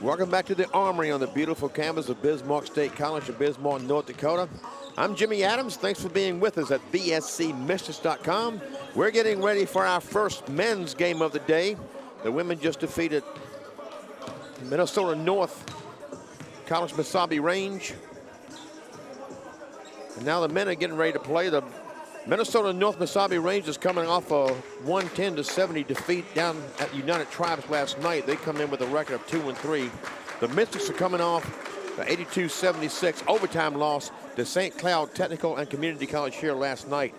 Welcome back to the Armory on the beautiful campus of Bismarck State College in Bismarck, North Dakota. I'm Jimmy Adams. Thanks for being with us at bscmistress.com. We're getting ready for our first men's game of the day. The women just defeated Minnesota North College Mesabi Range. And now the men are getting ready to play. The Minnesota North Mesabi Range is coming off a 110-70 defeat down at United Tribes last night. They come in with a record of 2-3. The Mystics are coming off the 82-76 overtime loss to St. Cloud Technical and Community College here last night.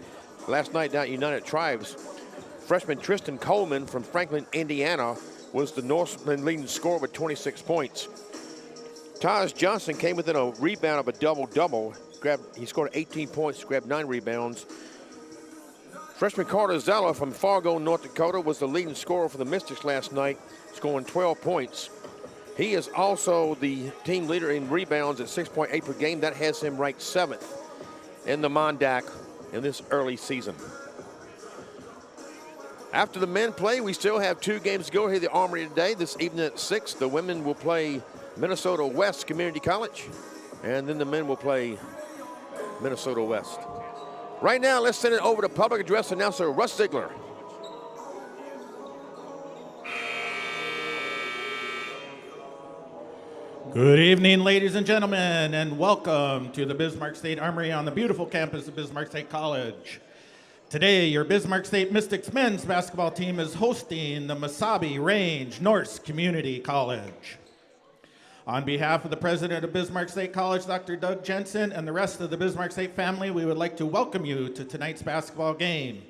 Last night down at United Tribes, freshman Tristan Coleman from Franklin, Indiana, was the Norseman leading scorer with 26 points. Taj Johnson came within a rebound of a double-double. He scored 18 points, grabbed 9 rebounds. Freshman Carter Zella from Fargo, North Dakota, was the leading scorer for the Mystics last night, scoring 12 points. He is also the team leader in rebounds at 6.8 per game. That has him ranked 7th in the Mondac in this early season. After the men play, we still have 2 games to go here at the Armory today. This evening at 6, the women will play Minnesota West Community College, and then the men will play Minnesota West. Right now, let's send it over to public address announcer Russ Ziegler. Good evening, ladies and gentlemen, and welcome to the Bismarck State Armory on the beautiful campus of Bismarck State College. Today, your Bismarck State Mystics men's basketball team is hosting the Mesabi Range Norse Community College. On behalf of the president of Bismarck State College, Dr. Doug Jensen, and the rest of the Bismarck State family, we would like to welcome you to tonight's basketball game.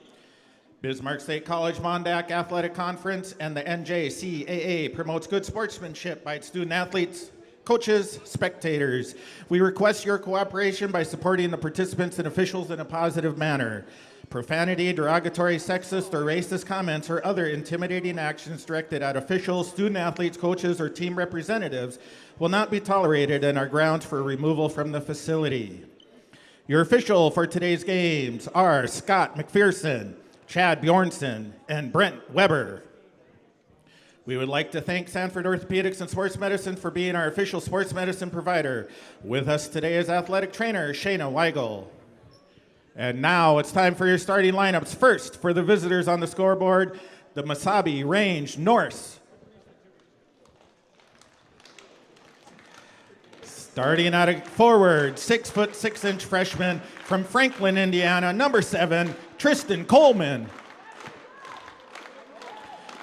Bismarck State College Mondac Athletic Conference and the NJCAA promotes good sportsmanship by its student athletes, coaches, spectators. We request your cooperation by supporting the participants and officials in a positive manner. Profanity, derogatory, sexist, or racist comments or other intimidating actions directed at officials, student athletes, coaches, or team representatives will not be tolerated and are grounds for removal from the facility. Your official for today's games are Scott McPherson, Chad Bjornson, and Brent Weber. We would like to thank Sanford Orthopedics and Sports Medicine for being our official sports medicine provider. With us today is athletic trainer Shayna Weigel. And now it's time for your starting lineups. First, for the visitors on the scoreboard, the Mesabi Range Norse. Starting out of forward, 6'6" freshman from Franklin, Indiana, number 7, Tristan Coleman.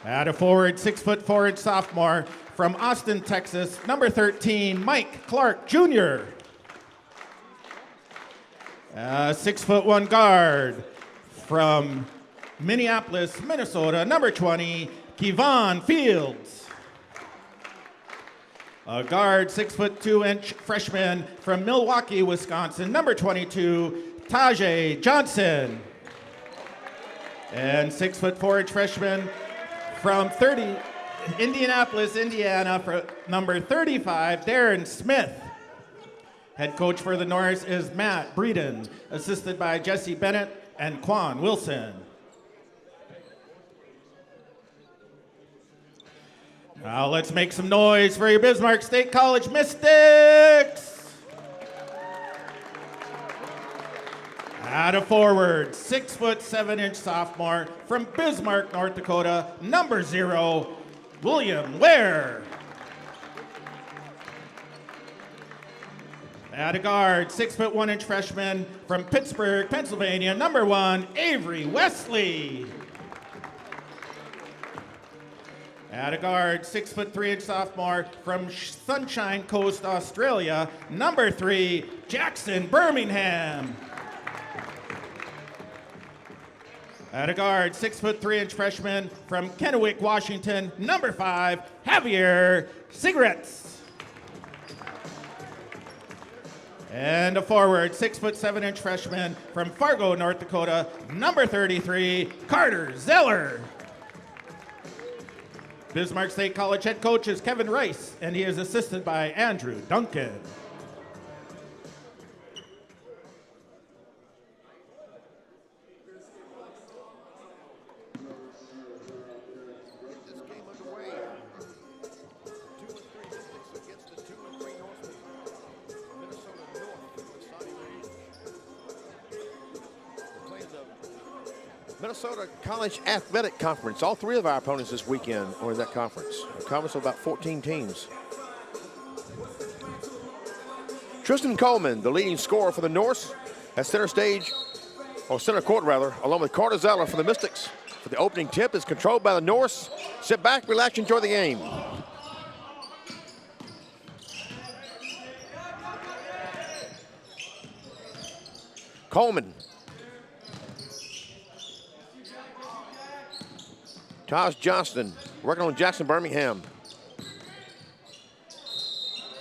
At a forward, 6'4" sophomore from Austin, Texas, number 13, Mike Clark Jr. 6'1" guard from Minneapolis, Minnesota, number 20, Kevon Fields. A guard, 6'2" freshman from Milwaukee, Wisconsin, number 22, Tajay Johnson. And 6'4" freshman from Indianapolis, Indiana, for number 35, Darren Smith. Head coach for the Norse is Matt Breeden, assisted by Jesse Bennett and Quan Wilson. Now let's make some noise for your Bismarck State College Mystics. At a forward, 6'7" sophomore from Bismarck, North Dakota, number 0, William Ware. At a guard, 6'1" freshman from Pittsburgh, Pennsylvania, number 1, Avery Wesley. At a guard, 6'3" sophomore from Sunshine Coast, Australia, number 3, Jackson Birmingham. At a guard, 6'3" freshman from Kennewick, Washington, number 5, Javier Cigarettes. And a forward, 6'7" freshman from Fargo, North Dakota, number 33, Carter Zeller. Bismarck State College head coach is Kevin Rice, and he is assisted by Andrew Duncan. Minnesota College Athletic Conference. All three of our opponents this weekend are in that conference. A conference of about 14 teams. Tristan Coleman, the leading scorer for the Norse, at center court along with Carter Zeller for the Mystics. For the opening tip is controlled by the Norse. Sit back, relax, enjoy the game. Coleman. Taj Johnston working on Jackson Birmingham.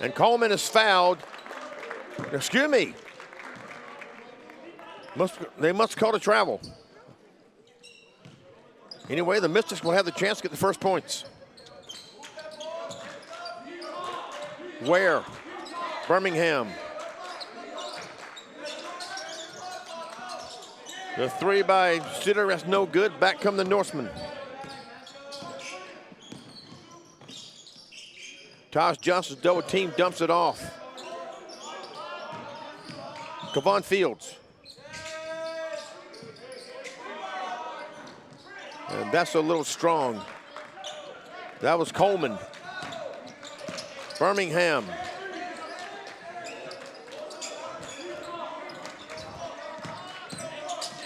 And Coleman is fouled. Excuse me. They must call to travel. Anyway, the Mystics will have the chance to get the first points. Ware, Birmingham. The three by Sitter, that's no good. Back come the Norsemen. Taj Johnson's double team dumps it off. Kevon Fields. And that's a little strong. That was Coleman. Birmingham.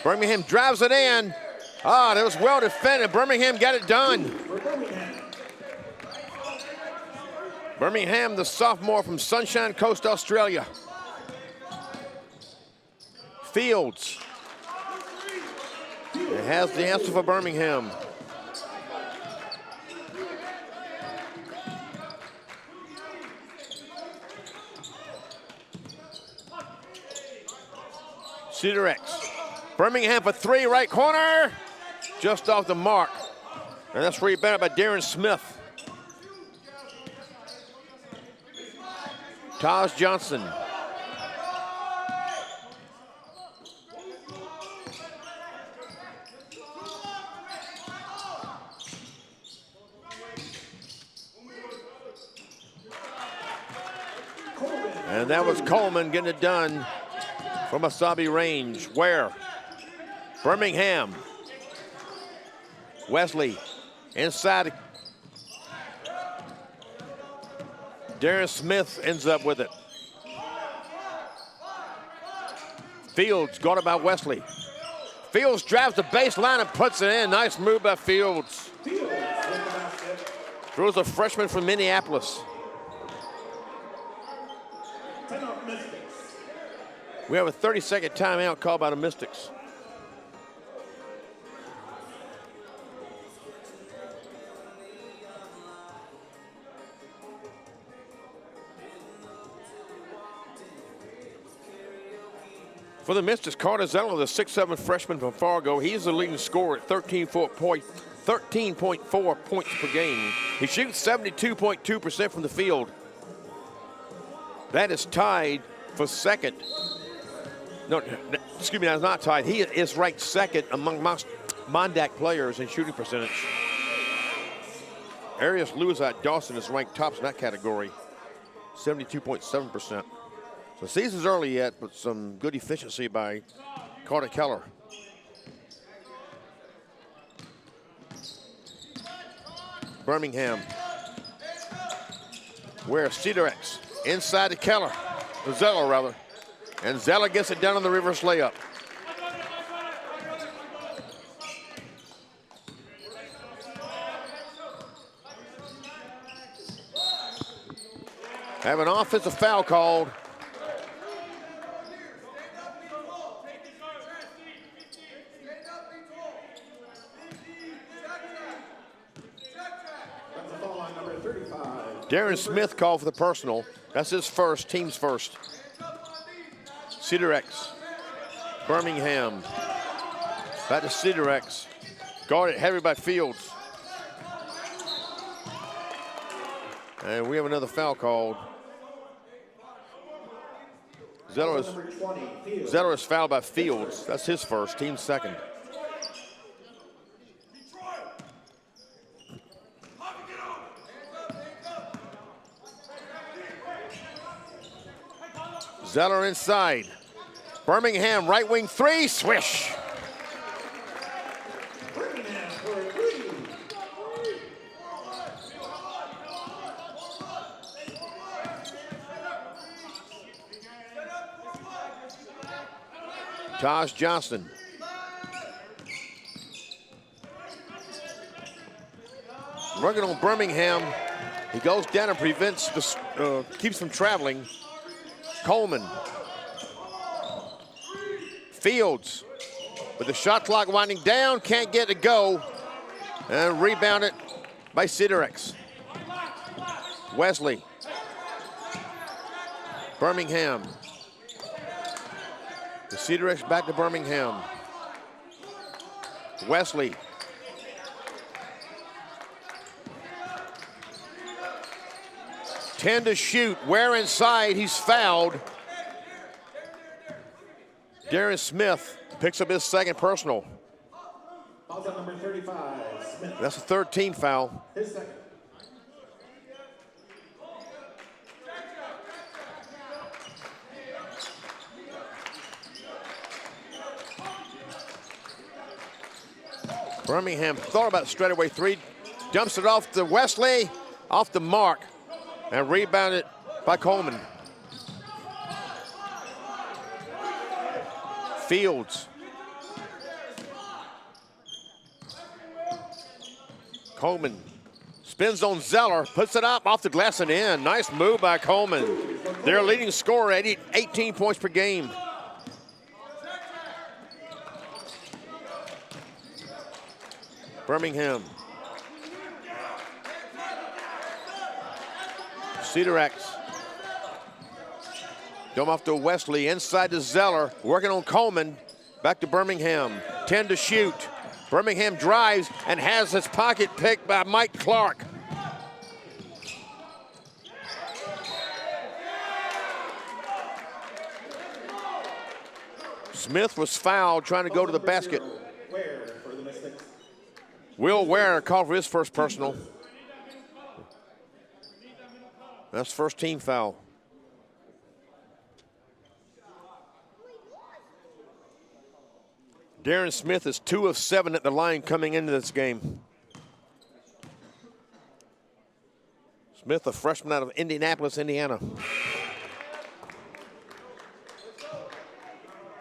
Birmingham drives it in. That was well defended. Birmingham got it done. Birmingham, the sophomore from Sunshine Coast, Australia. Fields. It has the answer for Birmingham. Cedar X. Birmingham for three, right corner. Just off the mark. And that's rebounded by Darren Smith. Taj Johnson. And that was Coleman getting it done from Mesabi range. Where? Birmingham. Wesley inside. Darren Smith ends up with it. Fields got it by Wesley. Fields drives the baseline and puts it in. Nice move by Fields. Throws a freshman from Minneapolis. We have a 30-second timeout called by the Mystics. For the Mystics, Carter Zeller, the 6'7" freshman from Fargo, he's the leading scorer at 13.4 points per game. He shoots 72.2% from the field. That is tied for second. No, excuse me, that's not tied. He is ranked second among Mondac players in shooting percentage. Arias Lewis-Dawson Dawson is ranked tops in that category, 72.7%. So season's early yet, but some good efficiency by Carter Keller. Birmingham. Where Cedar X inside to Keller, Zeller rather. And Zeller gets it done on the reverse layup. Have an offensive foul called. Darren Smith called for the personal. That's his first, team's first. Cedar X. Birmingham. Back to Cedar X. Guarded heavy by Fields. And we have another foul called. Zeller is fouled by Fields. That's his first, team's second. Zeller inside. Birmingham right wing three, swish. Taj Johnson. Working on Birmingham. He goes down and prevents the, keeps from traveling. Coleman. Fields with the shot clock winding down, can't get it to go. And rebounded by Sidorex. Wesley. Birmingham. The Sidorex back to Birmingham. Wesley. Ten to shoot. Ware inside. He's fouled. Darren Smith picks up his second personal. Foul's on number 35, Smith. That's a third team foul. His second. Birmingham thought about straightaway three. Dumps it off to Wesley. Off the mark. And rebounded by Coleman. Fields. Coleman spins on Zeller, puts it up off the glass and in. Nice move by Coleman. Their leading scorer at 18 points per game. Birmingham. Sidorex. Dump off to Wesley, inside to Zeller, working on Coleman. Back to Birmingham, 10 to shoot. Birmingham drives and has his pocket picked by Mike Clark. Smith was fouled trying to go to the basket. Will Ware called for his first personal. That's first team foul. Darren Smith is 2 of 7 at the line coming into this game. Smith, a freshman out of Indianapolis, Indiana.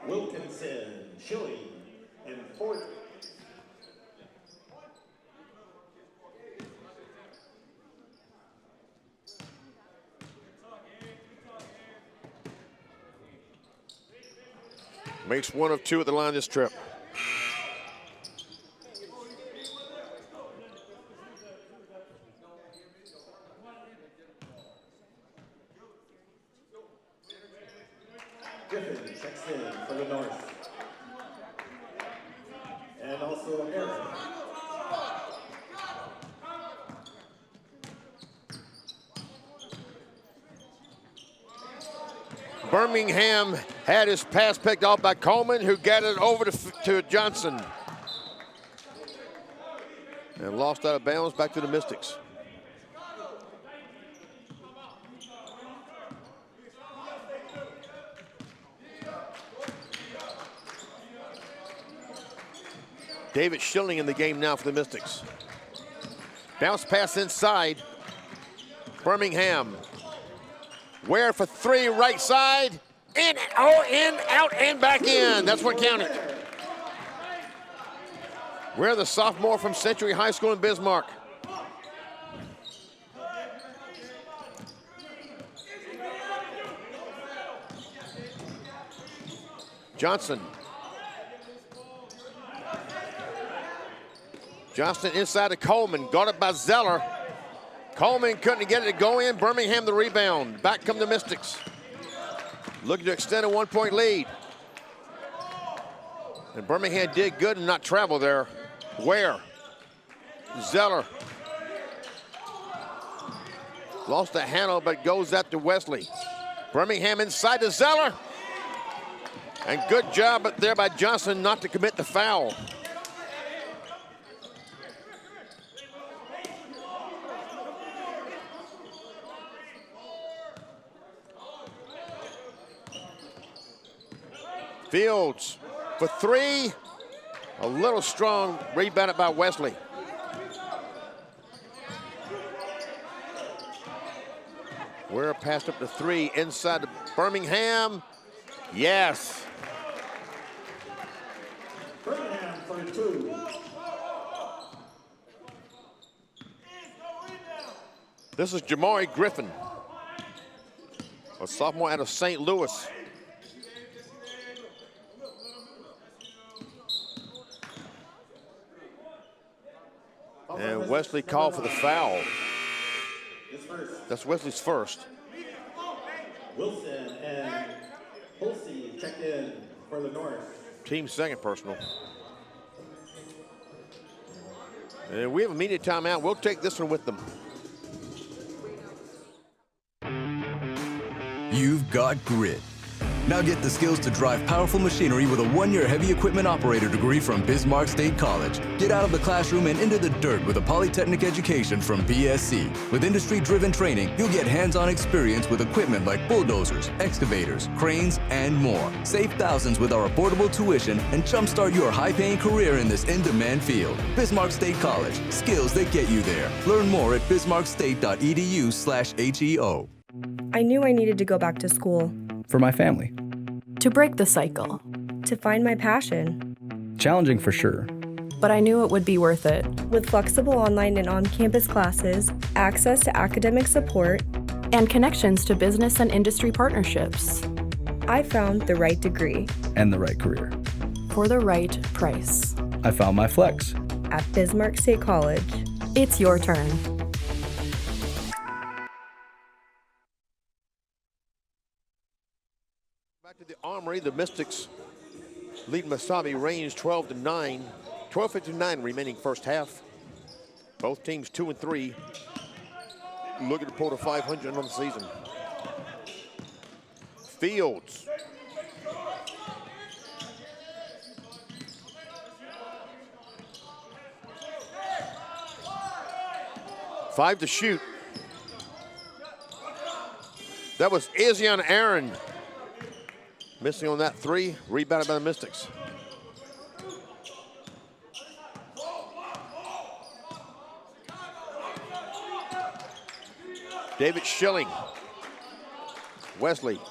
Wilkinson, Schilling, and Ford. Makes 1 of 2 at the line this trip. Griffin checks in for the North. And also Aaron. Birmingham had his pass picked off by Coleman, who got it over to Johnson. And lost out of bounds back to the Mystics. David Schilling in the game now for the Mystics. Bounce pass inside. Birmingham. Ware for 3, right side. In, out, and back in. That's what counted. Ware, the sophomore from Century High School in Bismarck. Johnson. Johnston inside to Coleman, got it by Zeller. Coleman couldn't get it to go in. Birmingham the rebound. Back come the Mystics. Looking to extend a 1-point lead. And Birmingham did good and not travel there. Ware. Zeller. Lost the handle, but goes out to Wesley. Birmingham inside to Zeller. And good job there by Johnson not to commit the foul. Fields for 3, a little strong, rebounded by Wesley. Ware passed up to 3, inside to Birmingham. Yes. This is Jamari Griffin, a sophomore out of St. Louis. And Wesley called for the foul. That's Wesley's first. Wilson and Hulsey checked in for the North. Team second personal. And we have a media timeout. We'll take this one with them. You've got grit. Now get the skills to drive powerful machinery with a one-year heavy equipment operator degree from Bismarck State College. Get out of the classroom and into the dirt with a polytechnic education from BSC. With industry-driven training, you'll get hands-on experience with equipment like bulldozers, excavators, cranes, and more. Save thousands with our affordable tuition and jumpstart your high-paying career in this in-demand field. Bismarck State College. Skills that get you there. Learn more at bismarckstate.edu/HEO. I knew I needed to go back to school. For my family. To break the cycle. To find my passion. Challenging for sure. But I knew it would be worth it. With flexible online and on-campus classes, access to academic support, and connections to business and industry partnerships, I found the right degree. And the right career. For the right price. I found my flex. At Bismarck State College. It's your turn. Back to the Armory, the Mystics lead Mesabi Range 12-9. 12:59 remaining first half. Both teams 2-3. Looking to pull to 500 on the season. Fields. Five to shoot. That was Izzion Aaron. Missing on that three, rebounded by the Mystics. David Schilling. Wesley.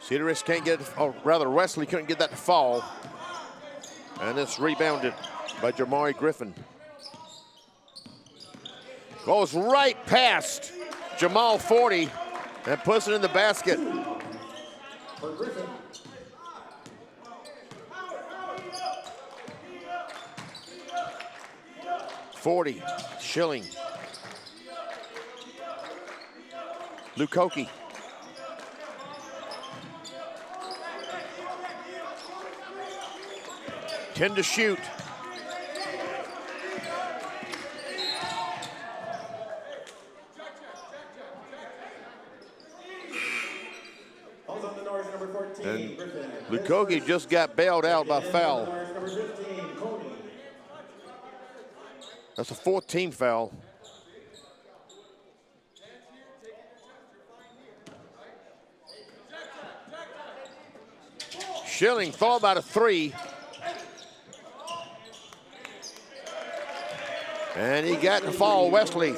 Cedarus can't get it, or rather Wesley couldn't get that to fall. And it's rebounded by Jamari Griffin. Goes right past Jamal Forty and puts it in the basket. For Griffin. Forty, Schilling. Lukoki. Ten to shoot. And Lukoki just got bailed out by foul. That's a 14 foul. Schilling thought about a three. And he got to fall, Wesley.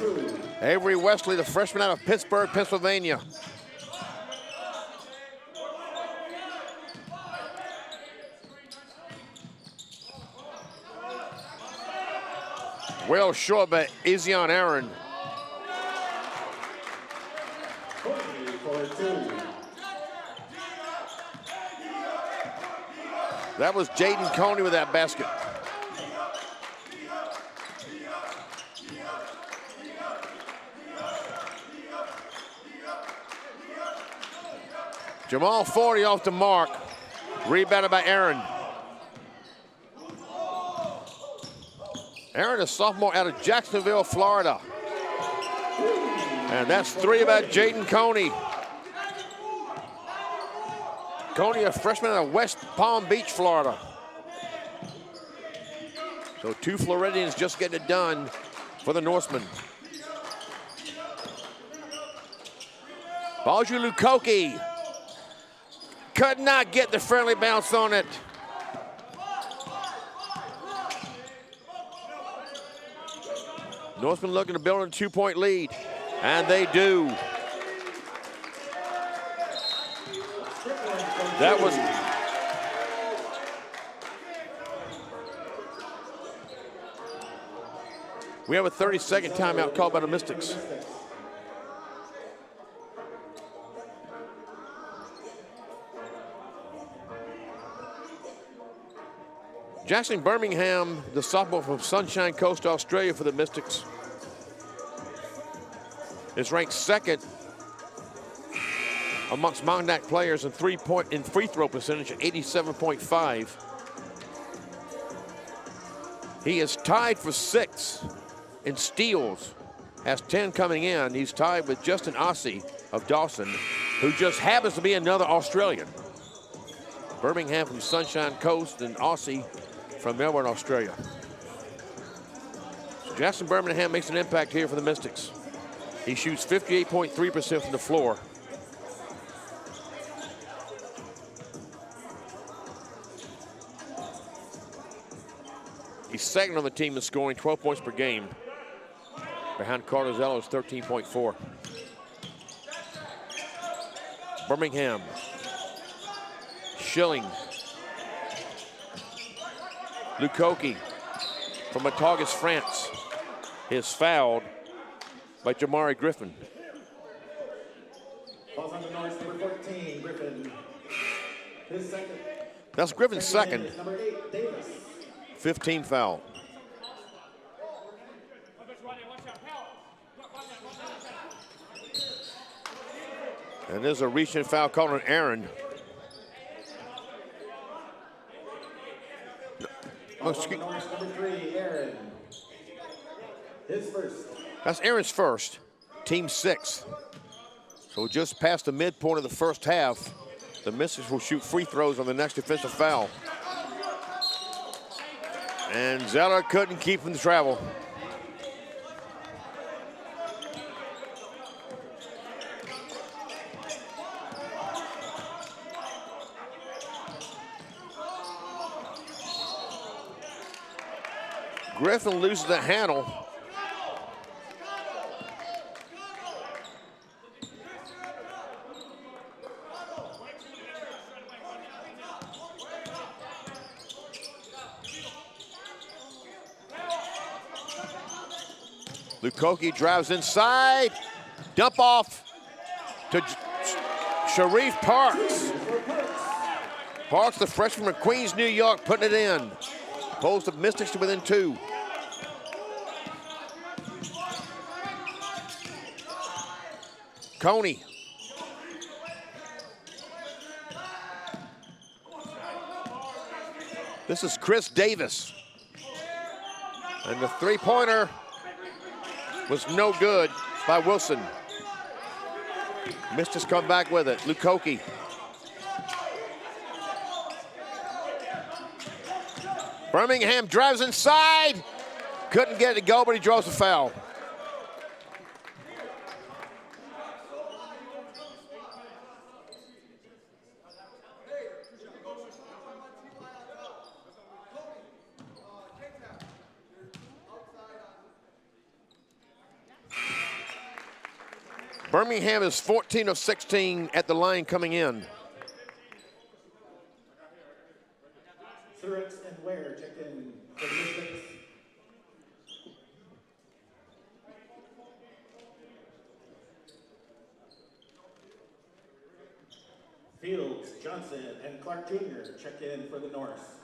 Avery Wesley, the freshman out of Pittsburgh, Pennsylvania. Well short by Izzion Aaron. That was Jaden Coney with that basket. Jamal Forty off the mark. Rebounded by Aaron. Aaron, a sophomore out of Jacksonville, Florida. And that's three by Jaden Coney. Coney, a freshman out of West Palm Beach, Florida. So two Floridians just getting it done for the Norsemen. Baju Lukoki could not get the friendly bounce on it. Norsemen looking to build a 2-point lead, and they do. We have a 30-second timeout called by the Mystics. Jackson Birmingham, the sophomore from Sunshine Coast, Australia for the Mystics, is ranked second amongst Monarch players in free throw percentage at 87.5. He is tied for 6th in steals, has 10 coming in. He's tied with Justin Ossie of Dawson, who just happens to be another Australian. Birmingham from Sunshine Coast and Ossie from Melbourne, Australia. So Jackson Birmingham makes an impact here for the Mystics. He shoots 58.3% from the floor. He's second on the team in scoring, 12 points per game. Behind Carter Zello's 13.4. Birmingham. Schilling. Lukoki from Matagas, France, is fouled by Jamari Griffin. Falls on the North, number 14, Griffin. His second. That's Griffin's second. Number 8, Davis. 15 foul. And there's a reaching foul called on Aaron. Oh, excuse- Number 3, Aaron. His first. That's Aaron's first, team 6th. So just past the midpoint of the first half, the Mystics will shoot free throws on the next defensive foul. And Zeller couldn't keep him to travel. Griffin loses the handle. Lukoki drives inside. Dump off to Sharif Parks. Parks, the freshman from Queens, New York, putting it in. Pulls the Mystics to within 2. Coney. This is Chris Davis. And the three-pointer was no good by Wilson. Mystics come back with it. Lukoki. Birmingham drives inside. Couldn't get it to go, but he draws a foul. Birmingham is 14 of 16 at the line coming in. Surratt and Ware check in for the Mystics. Fields, Johnson, and Clark Jr. check in for the North.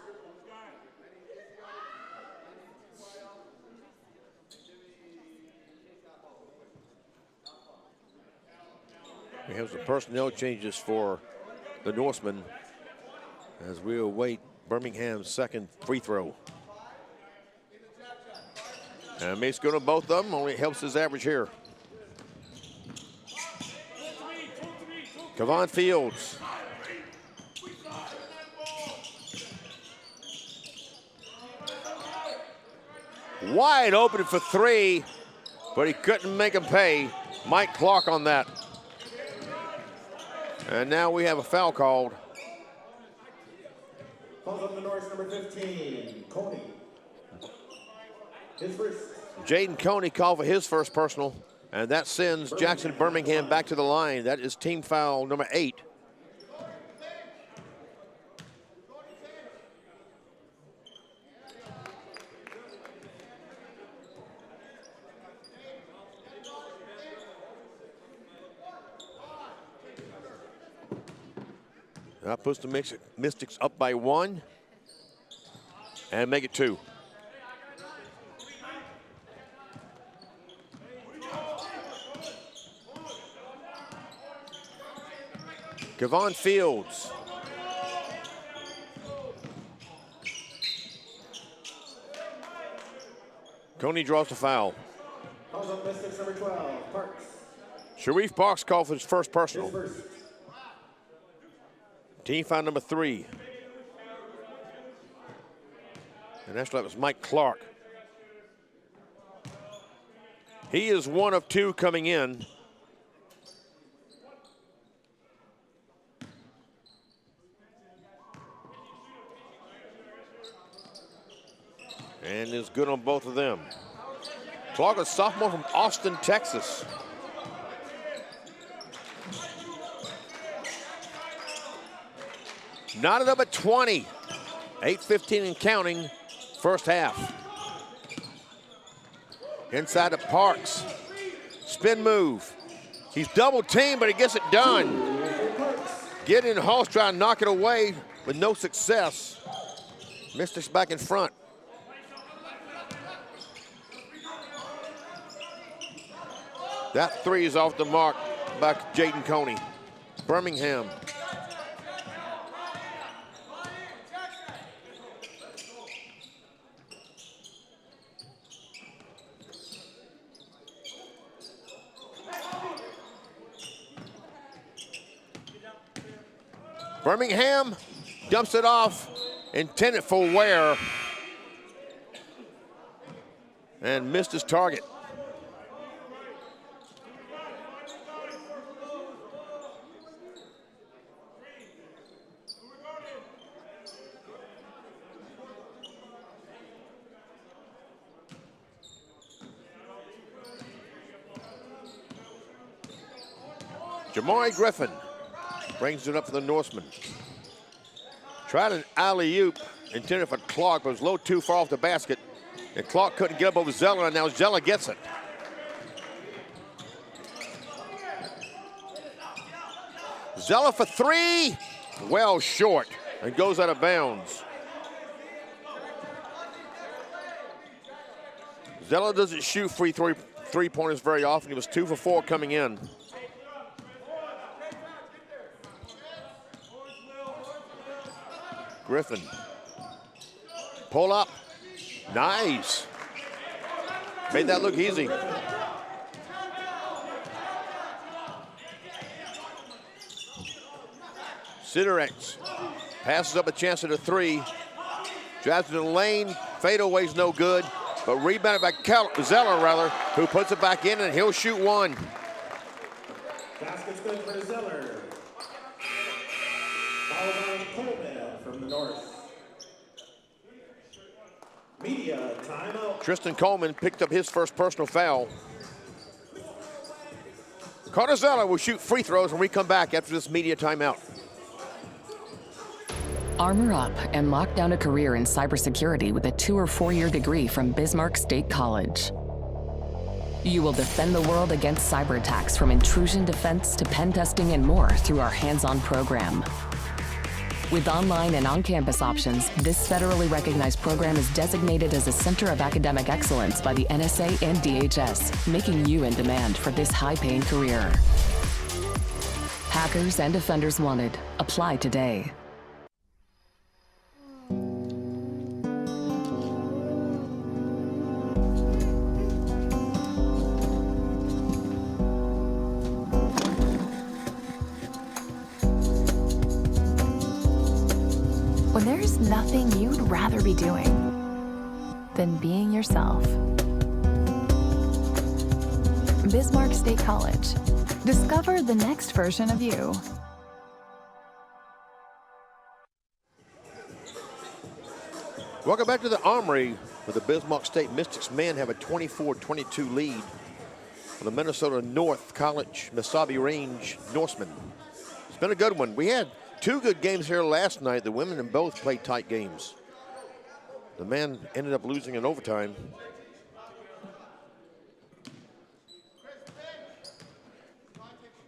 We have some personnel changes for the Norsemen as we await Birmingham's second free throw. And makes good on both of them, only helps his average here. Kevon Fields. Wide open for 3, but he couldn't make him pay. Mike Clark on that. And now we have a foul called. Falls on the North, number 15, Coney. His first. Jaden Coney called for his first personal, and that sends Jackson Birmingham back to the line. That is team foul number 8. That puts the Mystics up by 1 and make it 2. Kevon Fields. Coney draws the foul. Calls up Mystics number 12, Parks. Sharif Parks called for his first personal. Team foul number 3. And actually that was Mike Clark. He is 1 of 2 coming in. And is good on both of them. Clark, a sophomore from Austin, Texas. Knotted up at 20. 8:15 and counting, first half. Inside to Parks. Spin move. He's double teamed, but he gets it done. Get in Hall's trying to knock it away with no success. Mystics back in front. That 3 is off the mark by Jaden Coney. Birmingham. Birmingham dumps it off, intended for Ware, and missed his target. Jamari Griffin brings it up for the Norseman. Tried an alley-oop intended for Clark, but was a little too far off the basket. And Clark couldn't get up over Zeller, and now Zeller gets it. Zeller for 3, well short, and goes out of bounds. Zeller doesn't shoot free three-pointers very often. He was 2 for 4 coming in. Griffin. Pull up. Nice. Made that look easy. Sidorex passes up a chance at a 3. Drives to the lane. Fadeaway's no good. But rebounded by Zeller, who puts it back in, and he'll shoot 1. Basket's good for Zeller. Foul on Coleman from the North. Media timeout. Tristan Coleman picked up his first personal foul. Carter Zeller will shoot free throws when we come back after this media timeout. Armor up and lock down a career in cybersecurity with a 2- or 4-year degree from Bismarck State College. You will defend the world against cyber attacks, from intrusion defense to pen testing and more, through our hands-on program. With online and on-campus options, this federally recognized program is designated as a Center of Academic Excellence by the NSA and DHS, making you in demand for this high-paying career. Hackers and Defenders Wanted. Apply today. When there's nothing you'd rather be doing than being yourself. Bismarck State College. Discover the next version of you. Welcome back to the Armory, where the Bismarck State Mystics men have a 24-22 lead for the Minnesota North College Mesabi Range Norsemen. It's been a good one. We had 2 good games here last night. The women in both played tight games. The men ended up losing in overtime.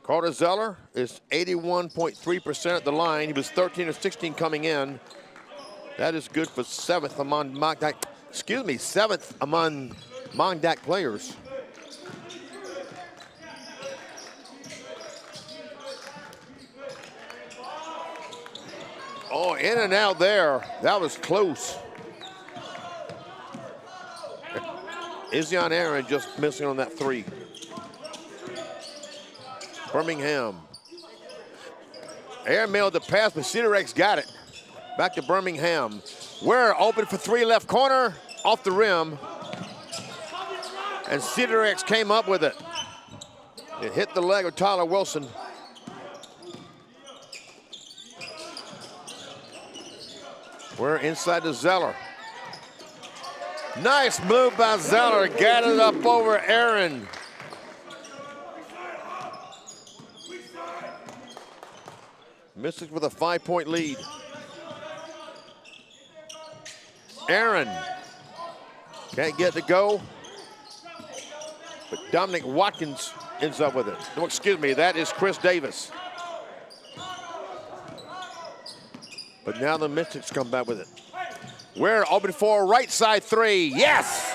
Carter Zeller is 81.3% at the line. He was 13 of 16 coming in. That is good for seventh among Mondak players. Oh, in and out there. That was close. Izzion Aaron just missing on that three. Birmingham. Air mailed the pass, but Cedarex got it. Back to Birmingham. Ware open for three, left corner, off the rim. And Cedarex came up with it. It hit the leg of Tyler Wilson. We're inside to Zeller. Nice move by Zeller. Got it up over Aaron. Mystics with a 5-point lead. Aaron can't get to go, but Dominic Watkins ends up with it. No, excuse me, that is Chris Davis. But now the Mystics come back with it. Ware open for a right side three. Yes!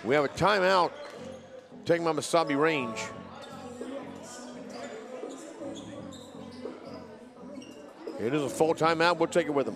We have a timeout taken by Mesabi Range. It is a full timeout. We'll take it with them.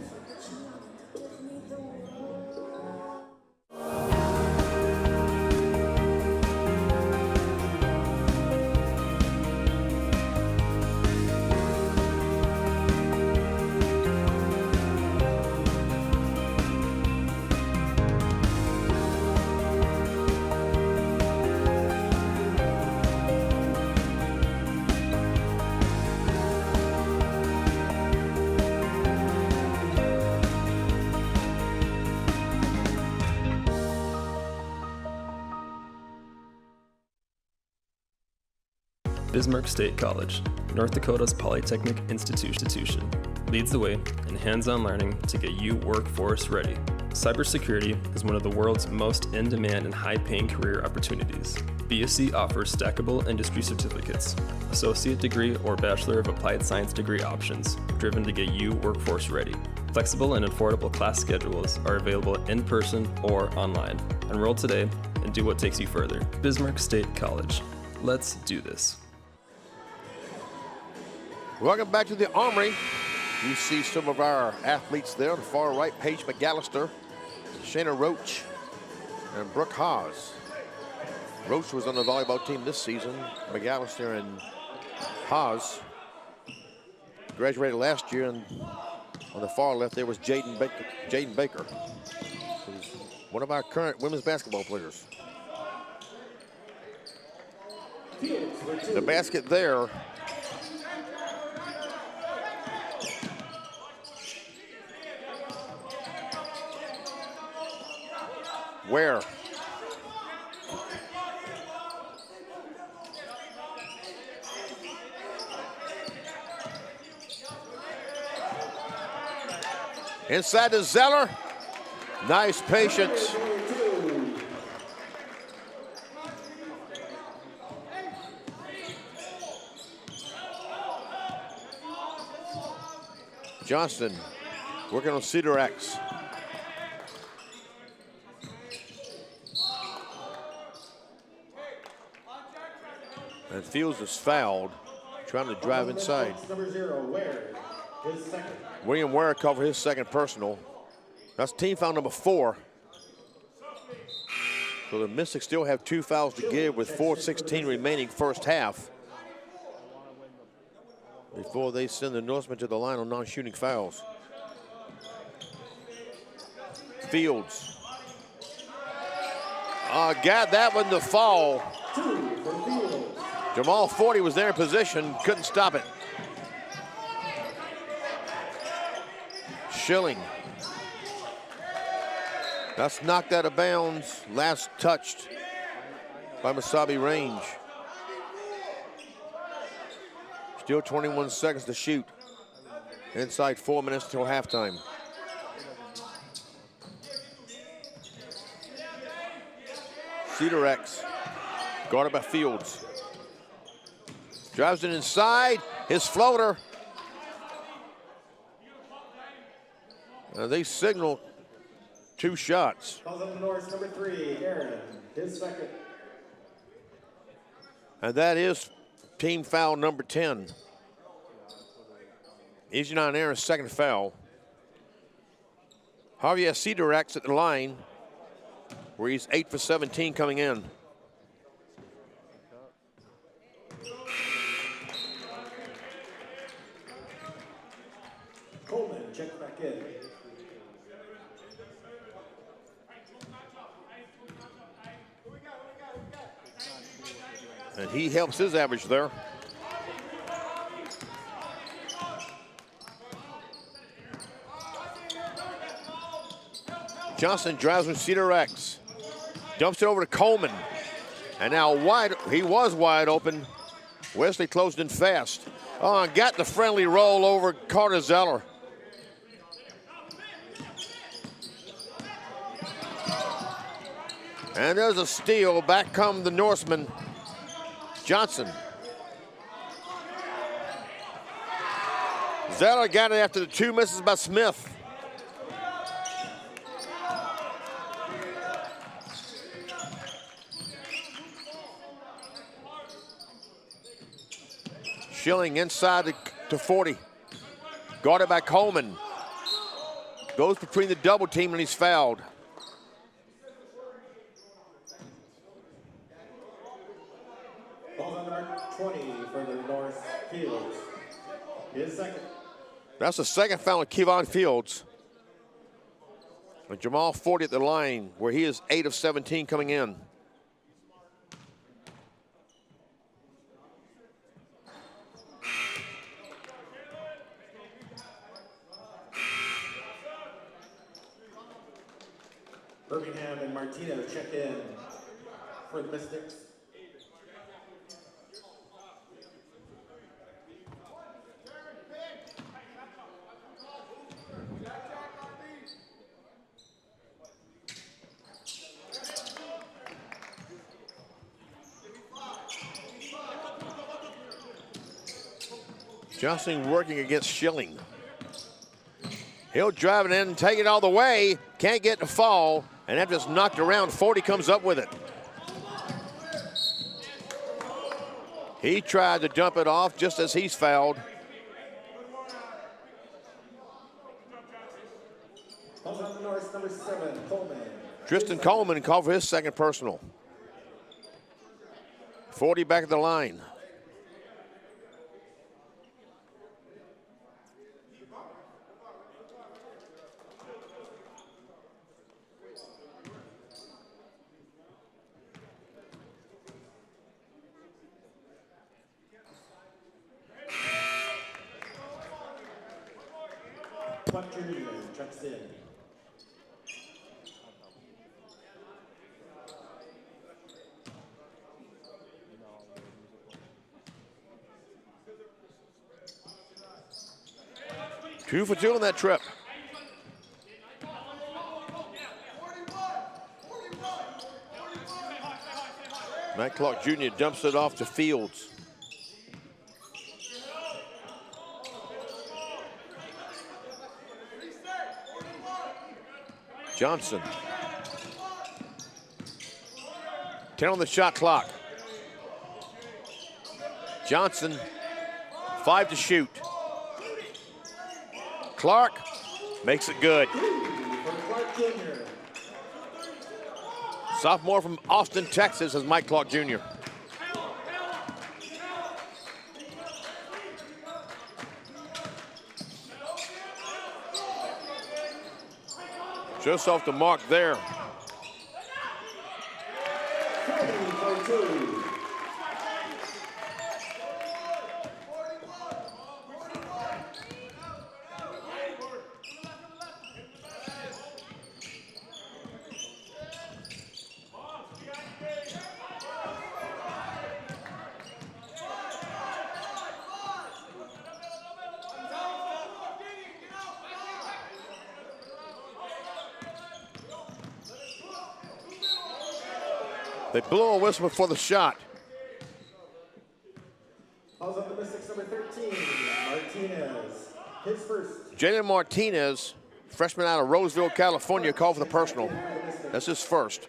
Bismarck State College, North Dakota's Polytechnic institution, leads the way in hands-on learning to get you workforce ready. Cybersecurity is one of the world's most in-demand and high-paying career opportunities. BSC offers stackable industry certificates, associate degree or Bachelor of Applied Science degree options, driven to get you workforce ready. Flexible and affordable class schedules are available in person or online. Enroll today and do what takes you further. Bismarck State College. Let's do this. Welcome back to the Armory. You see some of our athletes there on the far right, Paige McAllister, Shayna Roach, and Brooke Haas. Roach was on the volleyball team this season. McAllister and Haas graduated last year, and on the far left there was Jaden Baker, who's one of our current women's basketball players. The basket there. Ware. Inside to Zeller. Nice patience. Johnston working on Cedarex. And Fields is fouled, trying to drive inside. Number 0, Ware, his second. William Ware covered his second personal. That's team foul number 4. So the Mystics still have 2 fouls to give with 4:16 remaining first half before they send the Norsemen to the line on non-shooting fouls. Fields. Got that one to fall. Jamal Forty was there in position, couldn't stop it. Schilling. That's knocked out of bounds, last touched by Mesabi Range. Still 21 seconds to shoot. Inside 4 minutes till halftime. Cedar X, guarded by Fields. Drives it inside, his floater. They signal 2 shots. Calls up the Norse, number 3, Aaron, his second. And that is team foul number 10. Easy-9 Aaron's second foul. Javier Cedar X at the line, where he's 8 for 17 coming in. Coleman checks back in. And he helps his average there. Johnson drives with Cedar X. Dumps it over to Coleman. And now he was wide open. Wesley closed in fast. Oh, and got the friendly roll over Carter Zeller. And there's a steal. Back come the Norseman. Johnson. Zeller got it after the 2 misses by Smith. Schilling inside to 40. Guarded by Coleman. Goes between the double team and he's fouled. Ball on the mark, 20 for the North Fields. His second. That's the second foul on Kevon Fields. And Jamal 40 at the line, where he is 8 of 17 coming in. Birmingham and Martino check in for the Mystics. Johnson working against Schilling. He'll drive it in and take it all the way. Can't get the fall. And after it's knocked around, 40 comes up with it. He tried to dump it off just as he's fouled. Calls on the North, number 7, Coleman. Tristan Coleman called for his second personal. 40 back at the line. Buck Jr. checks in. Two for 2 on that trip. Matt Clark Jr. dumps it off to Fields. Johnson. 10 on the shot clock. Johnson, 5 to shoot. Clark makes it good. Sophomore from Austin, Texas is Mike Clark Jr. Just off the mark there. They blow a whistle before the shot. Calls up the Mystics number 13, Martinez. His first. Jalen Martinez, freshman out of Roseville, California, called for the personal. That's his first.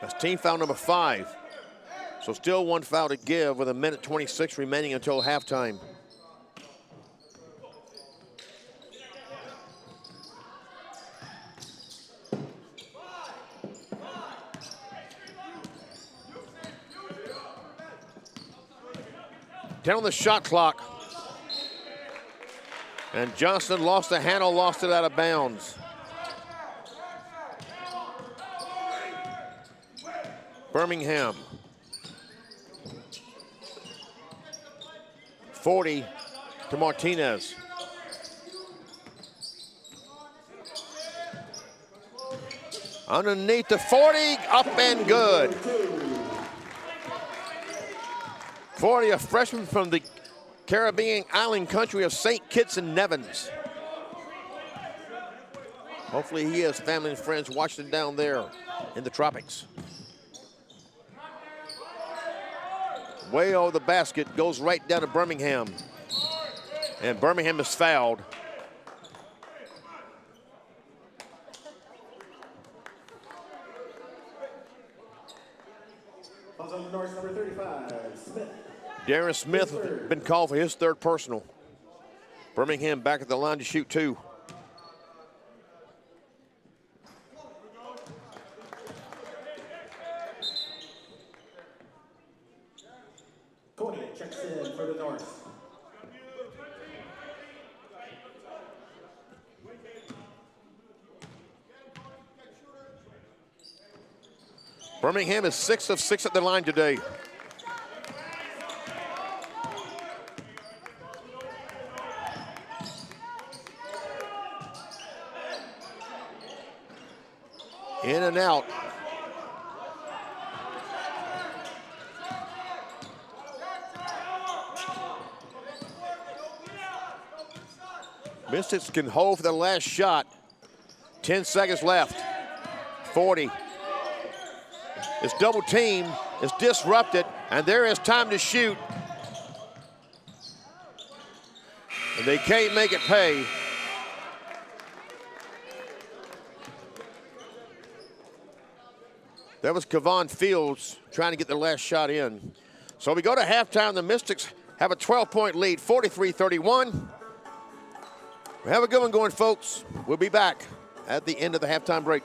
That's team foul number 5. So still one foul to give with 1:26 remaining until halftime. Ten on the shot clock. And Johnson lost the handle, lost it out of bounds. Birmingham. 40 to Martinez. Underneath the 40, up and good. 40, a freshman from the Caribbean island country of St. Kitts and Nevis. Hopefully he has family and friends watching down there in the tropics. Way over the basket, goes right down to Birmingham. And Birmingham is fouled. Calls on the North number 35, Smith. Darren Smith has been called for his third personal. Birmingham back at the line to shoot 2. Cody checks in for the North. Birmingham is 6 of 6 at the line today. In and out. Mystics can hold for the last shot. 10 seconds left. 40. It's double team. It's disrupted. And there is time to shoot. And they can't make it pay. That was Kevon Fields trying to get the last shot in. So we go to halftime. The Mystics have a 12-point lead, 43-31. Have a good one going, folks. We'll be back at the end of the halftime break.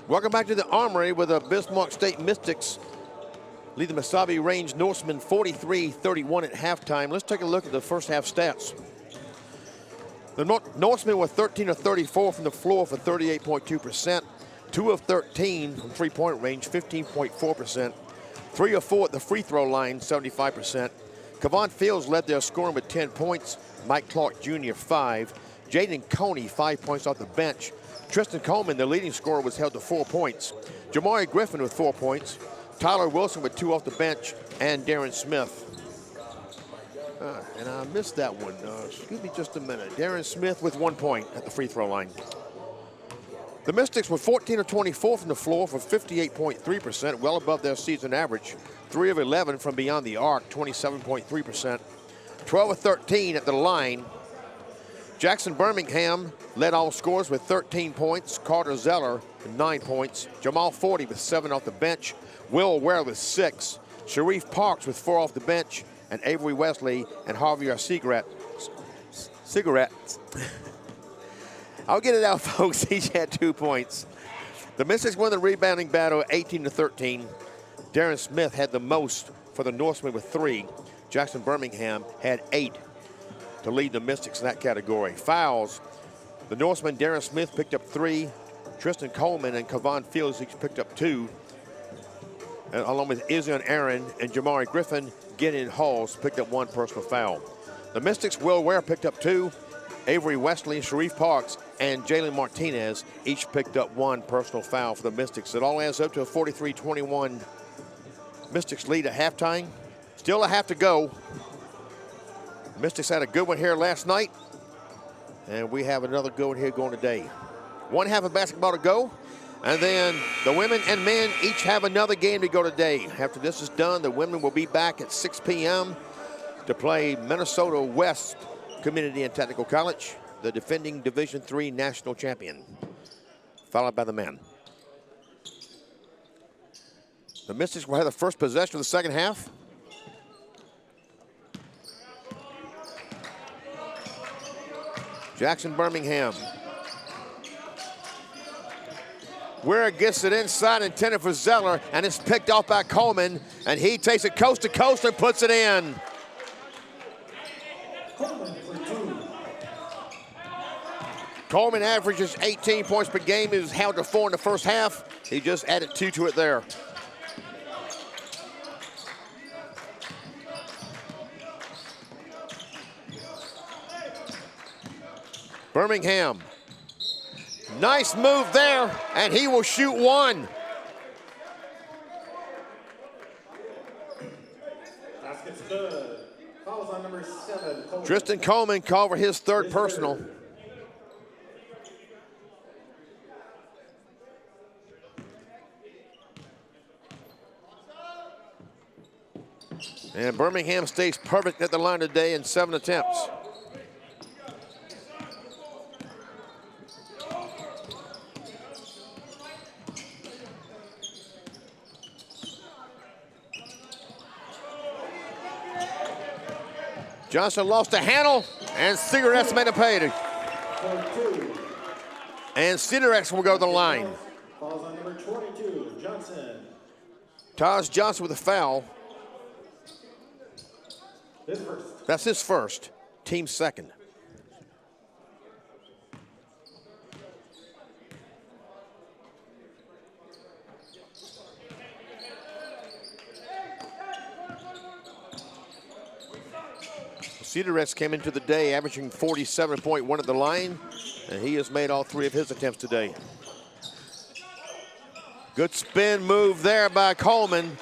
Welcome back to the Armory with the Bismarck State Mystics lead the Mesabi Range Norsemen 43-31 at halftime. Let's take a look at the first half stats. The Norsemen were 13 of 34 from the floor for 38.2%, 2 of 13 from three-point range, 15.4%, 3 of 4 at the free throw line, 75%. Kevon Fields led their scoring with 10 points, Mike Clark Jr. 5, Jaden Coney 5 points off the bench. Tristan Coleman, the leading scorer, was held to 4 points. Jamari Griffin with 4 points, Tyler Wilson with 2 off the bench, and Darren Smith. And I missed that one. Excuse me just a minute. Darren Smith with 1 point at the free throw line. The Mystics were 14 of 24 from the floor for 58.3%, well above their season average. 3 of 11 from beyond the arc, 27.3%. 12 of 13 at the line. Jackson Birmingham led all scorers with 13 points. Carter Zeller with 9 points. Jamal Forty with 7 off the bench. Will Ware with 6. Sharif Parks with 4 off the bench. And Avery Wesley and Javier Cigarettes. I'll get it out, folks. Each had 2 points. The Mystics won the rebounding battle 18-13. Darren Smith had the most for the Norsemen with 3. Jackson Birmingham had 8 to lead the Mystics in that category. Fouls, the Norseman Darren Smith picked up 3. Tristan Coleman and Kevon Fields each picked up 2. And along with Izzy Aaron and Jamari Griffin, Gideon Halls picked up 1 personal foul. The Mystics, Will Ware picked up 2. Avery Wesley, Sharif Parks, and Jalen Martinez each picked up 1 personal foul for the Mystics. It all adds up to a 43-21 Mystics lead at halftime. Still a half to go. Mystics had a good one here last night. And we have another good one here going today. One half of basketball to go. And then the women and men each have another game to go today. After this is done, the women will be back at 6 p.m. to play Minnesota West Community and Technical College, the defending Division III national champion, followed by the men. The Mystics will have the first possession of the second half. Jackson Birmingham. Ware gets it inside, intended for Zeller, and it's picked off by Coleman, and he takes it coast to coast and puts it in. Coleman averages 18 points per game. He was held to 4 in the first half. He just added 2 to it there. Birmingham. Nice move there, and he will shoot 1. Basket's good. Fouls on number 7. Coleman. Tristan Coleman called for his third personal. And Birmingham stays perfect at the line today in 7 attempts. Johnson lost the handle, and Cigarettes made a pay. And Cigarettes will go to the line. Falls on number 22, Johnson. Taj Johnson with a foul. His first. That's his first, team second. Cedar Reds came into the day averaging 47.1 at the line, and he has made all 3 of his attempts today. Good spin move there by Coleman,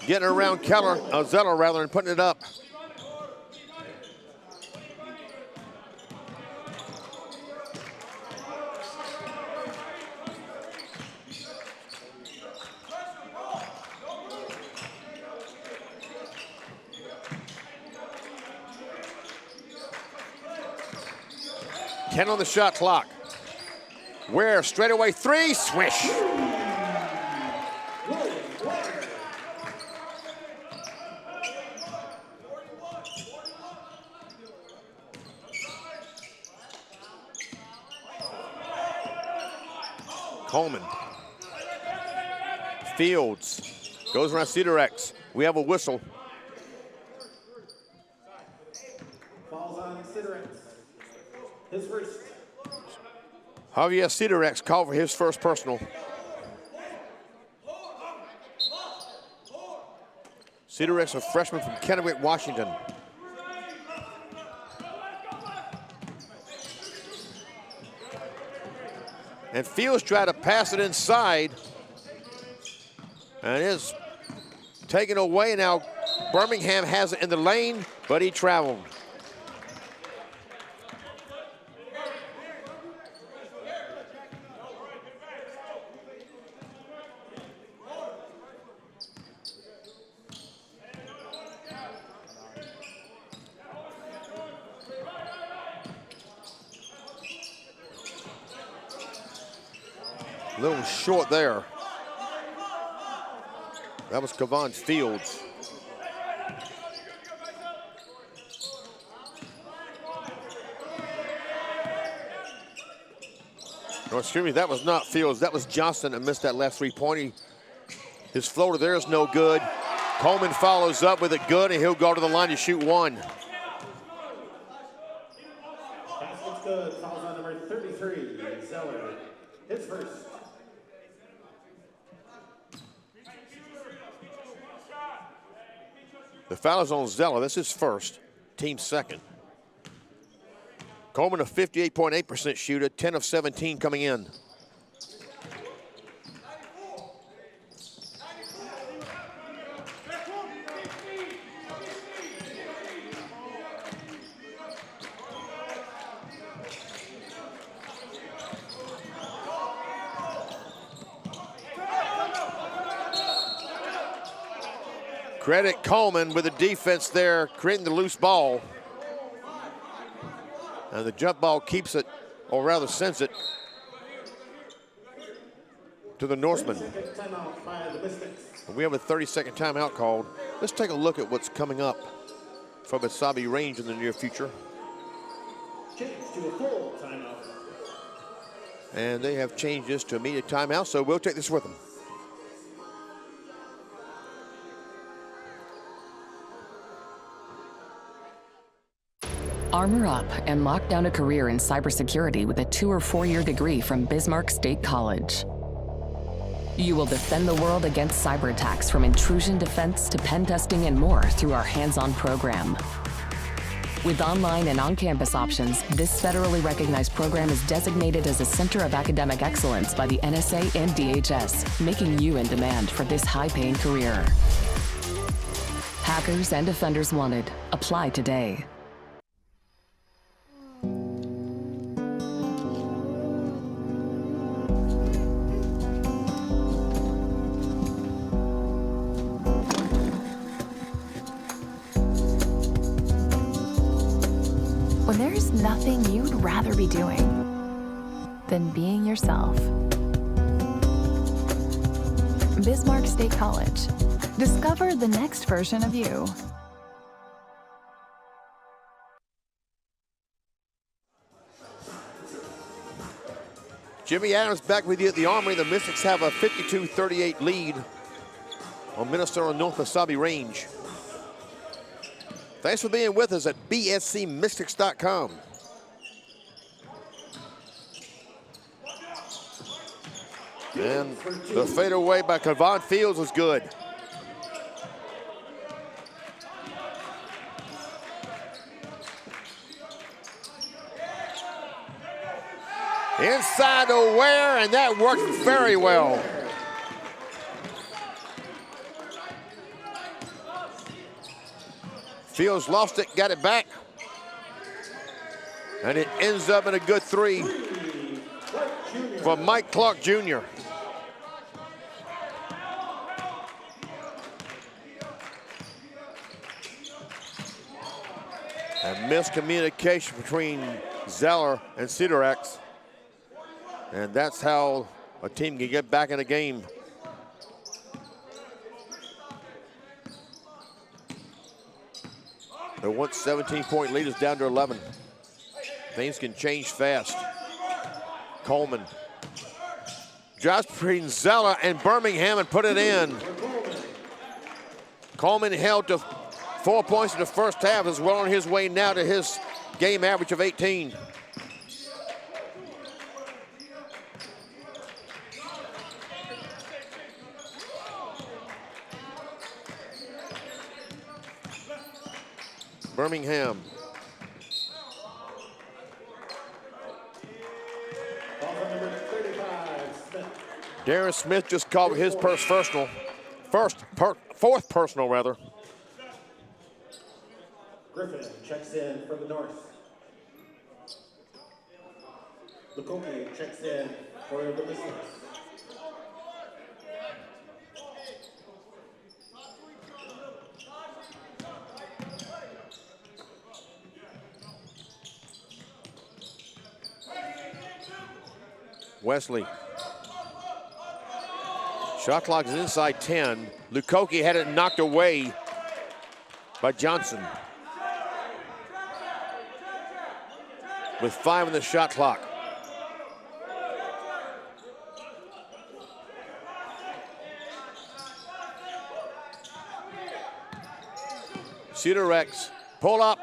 getting around Zeller rather, and putting it up. Ten on the shot clock. Ware straightaway 3, swish. Coleman. Fields goes around Cedar X. We have a whistle. Falls on Cedar X. His first. Javier Cedar X called for his first personal. Cedar X, a freshman from Kennewick, Washington. And Fields tried to pass it inside. And it is taken away. Now Birmingham has it in the lane, but he traveled. A little short there. That was Kevon Fields. No, excuse me, that was not Fields. That was Johnson that missed that last three-pointer. His floater there is no good. Coleman follows up with it good, and he'll go to the line to shoot 1. Basket's good. Fouls on number 33, Zeller. His first. The foul is on Zeller. That's his first, team second. Coleman, a 58.8% shooter, 10 of 17 coming in. Credit Coleman with the defense there, creating the loose ball. And the jump ball keeps it, or rather sends it, to the Norseman. We have a 30-second timeout called. Let's take a look at what's coming up for Mesabi Range in the near future. Change to a full timeout. And they have changed this to immediate timeout, so we'll take this with them. Armor up and lock down a career in cybersecurity with a 2- or 4-year degree from Bismarck State College. You will defend the world against cyber attacks from intrusion defense to pen testing and more through our hands-on program. With online and on-campus options, this federally recognized program is designated as a Center of Academic Excellence by the NSA and DHS, making you in demand for this high-paying career. Hackers and Defenders Wanted. Apply today. When there's nothing you'd rather be doing than being yourself. Bismarck State College. Discover the next version of you. Jimmy Adams back with you at the Armory. The Mystics have a 52-38 lead on Minnesota North Mesabi Range. Thanks for being with us at bscmystics.com. And the fadeaway by Kevon Fields was good. Inside to Ware, and that worked very well. Fields lost it, got it back. And it ends up in a good 3 for Mike Clark Jr. A miscommunication between Zeller and Cedarex. And that's how a team can get back in the game. The once 17-point lead is down to 11. Things can change fast. Coleman. Just between Zeller and Birmingham and put it in. Coleman held to 4 points in the first half, is well on his way now to his game average of 18. Birmingham. Darren Smith just called his fourth personal rather. Griffin checks in for the North. Lukoki checks in for the Mystics. Wesley. Shot clock is inside 10. Lukoki had it knocked away by Johnson. With 5 in the shot clock. Cedarex, pull up,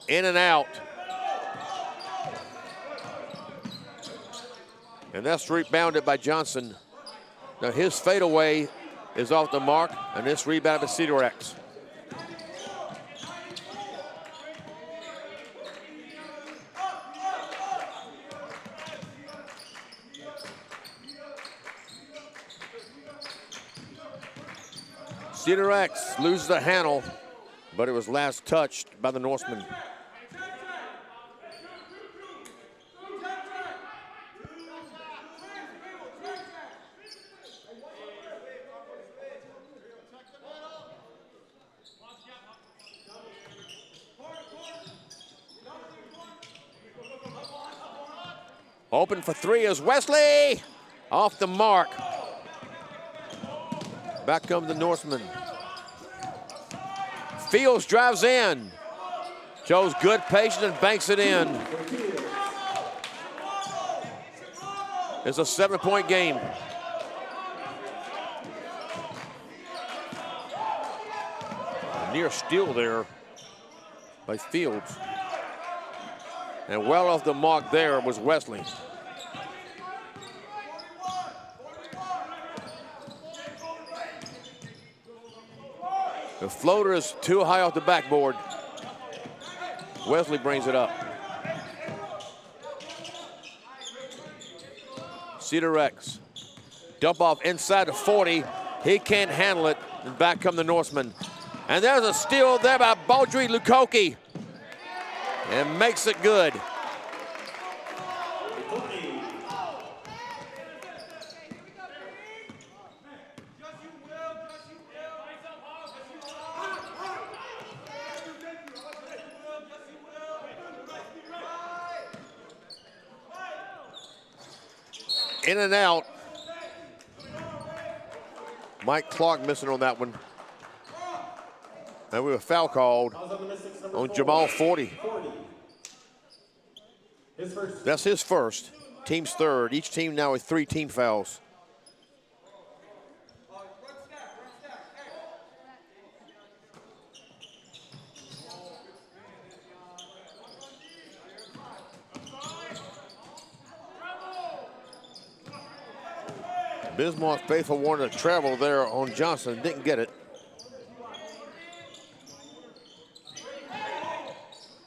in and out. And that's rebounded by Johnson. Now his fadeaway is off the mark, and this rebound by Cedarex. Cedarex loses the handle, but it was last touched by the Norseman. Open for three is Wesley. Off the mark. Back comes the Norseman. Fields drives in. Shows good patience and banks it in. It's a 7-point game. A near steal there by Fields. And well off the mark there was Wesley. The floater is too high off the backboard. Wesley brings it up. Cedar Rex. Dump off inside the 40. He can't handle it. And back come the Norsemen. And there's a steal there by Baudry Lukoki. And makes it good. In and out. Mike Clark missing on that one. And we have a foul called on Jamal 40. That's his first. Team's third. Each team now with 3 team fouls. Bismarck faithful wanted to travel there on Johnson. Didn't get it.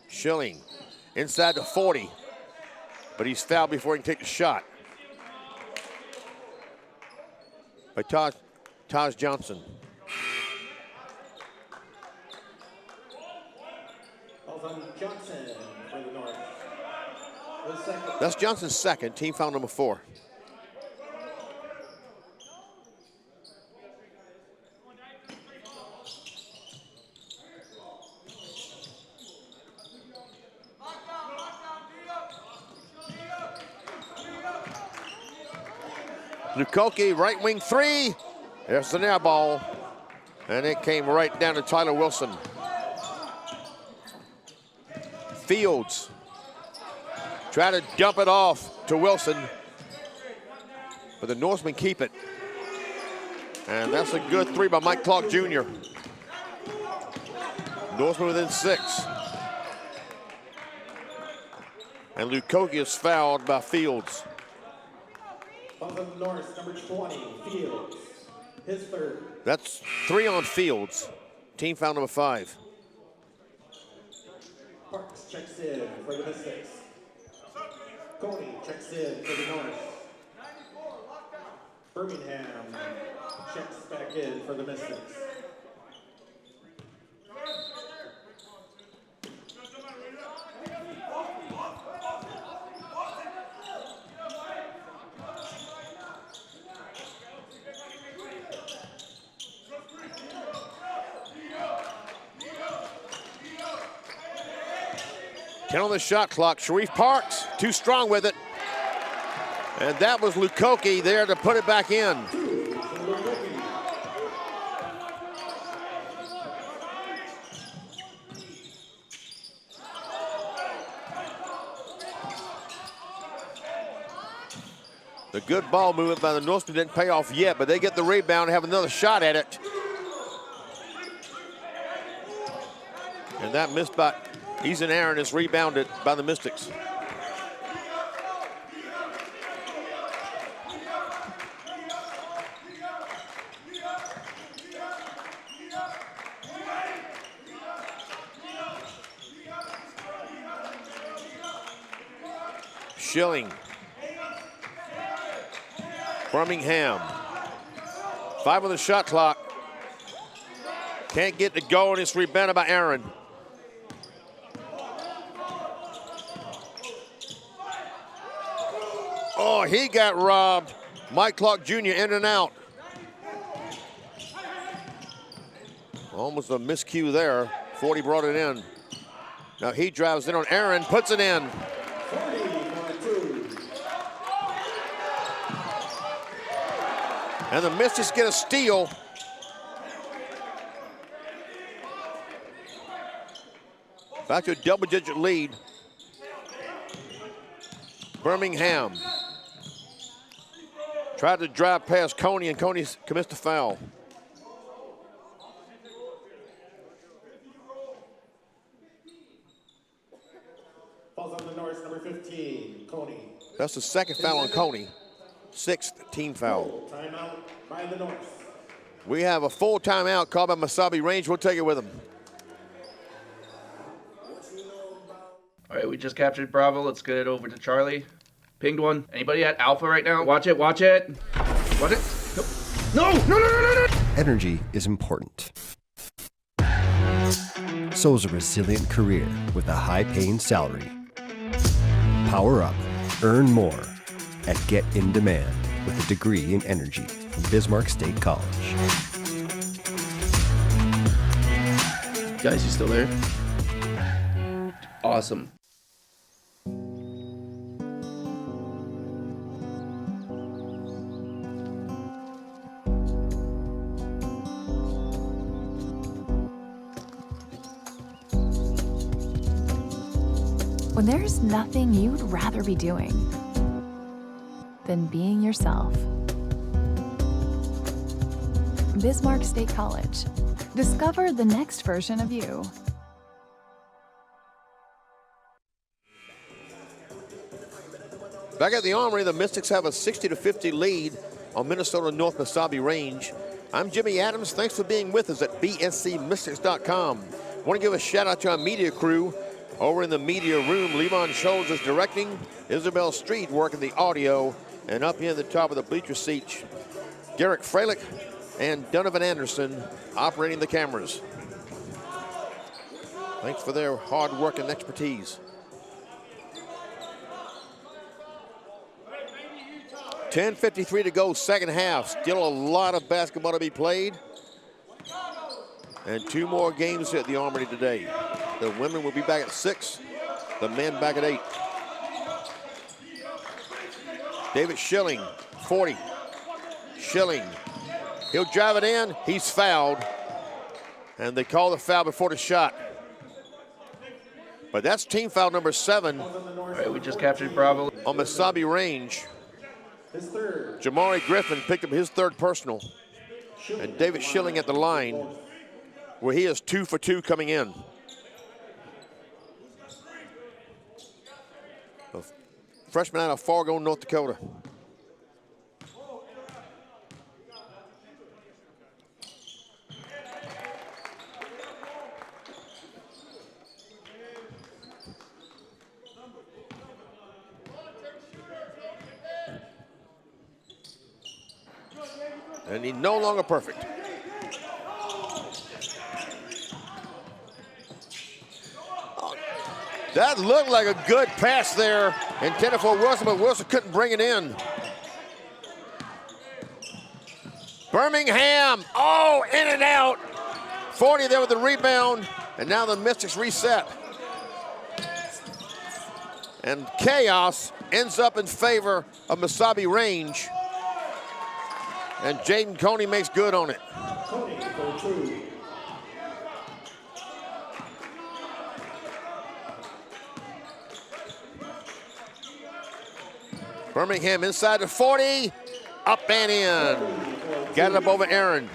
Schilling inside the 40. But he's fouled before he can take the shot. By Taj Johnson. That's Johnson's second. Team foul number 4. Lukoki, right wing 3. There's the air ball. And it came right down to Tyler Wilson. Fields. Try to dump it off to Wilson. But the Norsemen keep it. And that's a good 3 by Mike Clark Jr. Norsemen within 6. And Lukoki is fouled by Fields. Norris, number 20, Fields. His third. That's 3 on Fields. Team foul number 5. Parks checks in for the Mystics. Coney checks in for the North. Birmingham checks back in for the Mystics. On the shot clock, Sharif Parks, too strong with it. And that was Lukoki there to put it back in. The good ball movement by the Norsemen didn't pay off yet, but they get the rebound and have another shot at it. And that missed by Ethan Aaron is rebounded by the Mystics. Schilling. Birmingham. 5 on the shot clock. Can't get to go, and it's rebounded by Aaron. Oh, he got robbed. Mike Clark Jr. in and out. Almost a miscue there. 40 brought it in. Now he drives in on Aaron, puts it in. And the Mystics get a steal. Back to a double-digit lead. Birmingham tried to drive past Coney, and Coney commits the foul. Falls on the Norse, number 15, Coney. That's the second foul on Coney. Sixth team foul. Timeout by the Norse. We have a full timeout called by Mesabi Range. We'll take it with them. All right, we just captured Bravo. Let's get it over to Charlie. Pinged one. Anybody at Alpha right now? Watch it, watch it. Watch it. No, no, no, no, no, no. Energy is important. So is a resilient career with a high-paying salary. Power up, earn more, and get in demand with a degree in energy from Bismarck State College. Guys, you still there? Awesome. When there's nothing you'd rather be doing than being yourself. Bismarck State College. Discover the next version of you. Back at the Armory, the Mystics have a 60-50 lead on Minnesota North Mesabi Range. I'm Jimmy Adams. Thanks for being with us at bscmystics.com. I want to give a shout out to our media crew. Over in the media room, Levon Scholes is directing, Isabel Street working the audio, and up here at the top of the bleacher seats, Garrick Freilich and Donovan Anderson operating the cameras. Thanks for their hard work and expertise. 10:53 to go, second half. Still a lot of basketball to be played. And two more games at the Armory today. The women will be back at 6, the men back at 8. David Schilling, 40. Schilling, he'll drive it in, he's fouled. And they call the foul before the shot. But that's team foul number 7. All right, we just captured Bravo. On Mesabi Range. Jamari Griffin picked up his third personal. And David Schilling at the line, where he is 2 for 2 coming in. A freshman out of Fargo, North Dakota. And he's no longer perfect. That looked like a good pass there intended for Wilson, but Wilson couldn't bring it in. Birmingham, oh, in and out. 40 there with the rebound, and now the Mystics reset. And chaos ends up in favor of Mesabi Range. And Jaden Coney makes good on it. Birmingham inside the 40, up and in. Got it up over Aaron.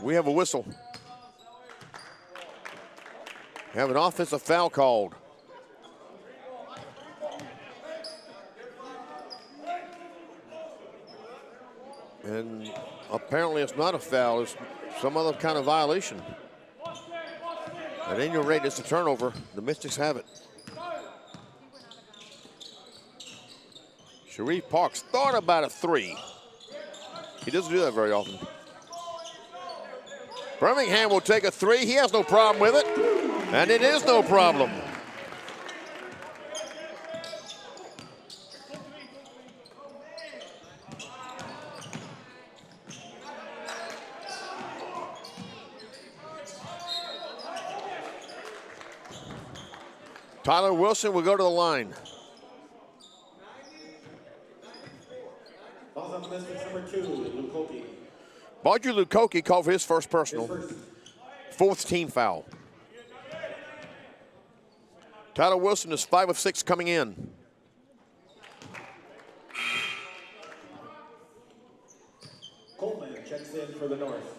We have a whistle. We have an offensive foul called. And apparently it's not a foul, it's some other kind of violation. At any rate, it's a turnover. The Mystics have it. Sharif Parks thought about a 3. He doesn't do that very often. Birmingham will take a 3. He has no problem with it. And it is no problem. Tyler Wilson will go to the line. Falls on the Mystics, number 2, Lukoki. Barger Lukoki called for his first personal. Fourth team foul. Tyler Wilson is 5 of 6 coming in. Coleman checks in for the North.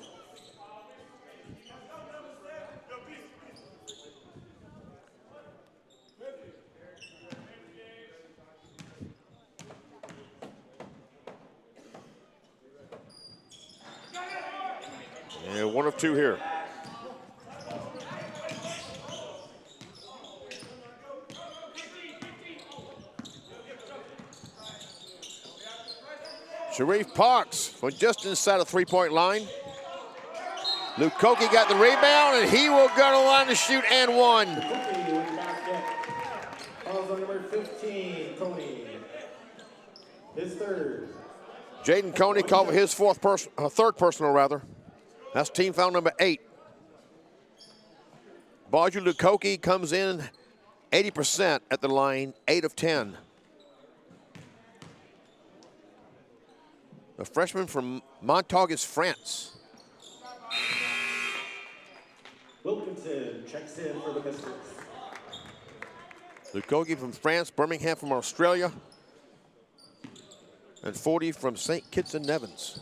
Yeah, 1 of 2 here. Sharif Parks from just inside the three-point line. Lukoki got the rebound, and he will go to the line to shoot and one. Lukoki with the basket. Falls on number 15, Coney. His third. Jaden Coney called for his third personal, rather. That's team foul number 8. Barger Lukoki comes in 80% at the line, 8 of 10. The freshman from Montargis, France. Wilkinson checks in for the Mystics. Lukoki from France, Birmingham from Australia, and 40 from St. Kitts and Nevis.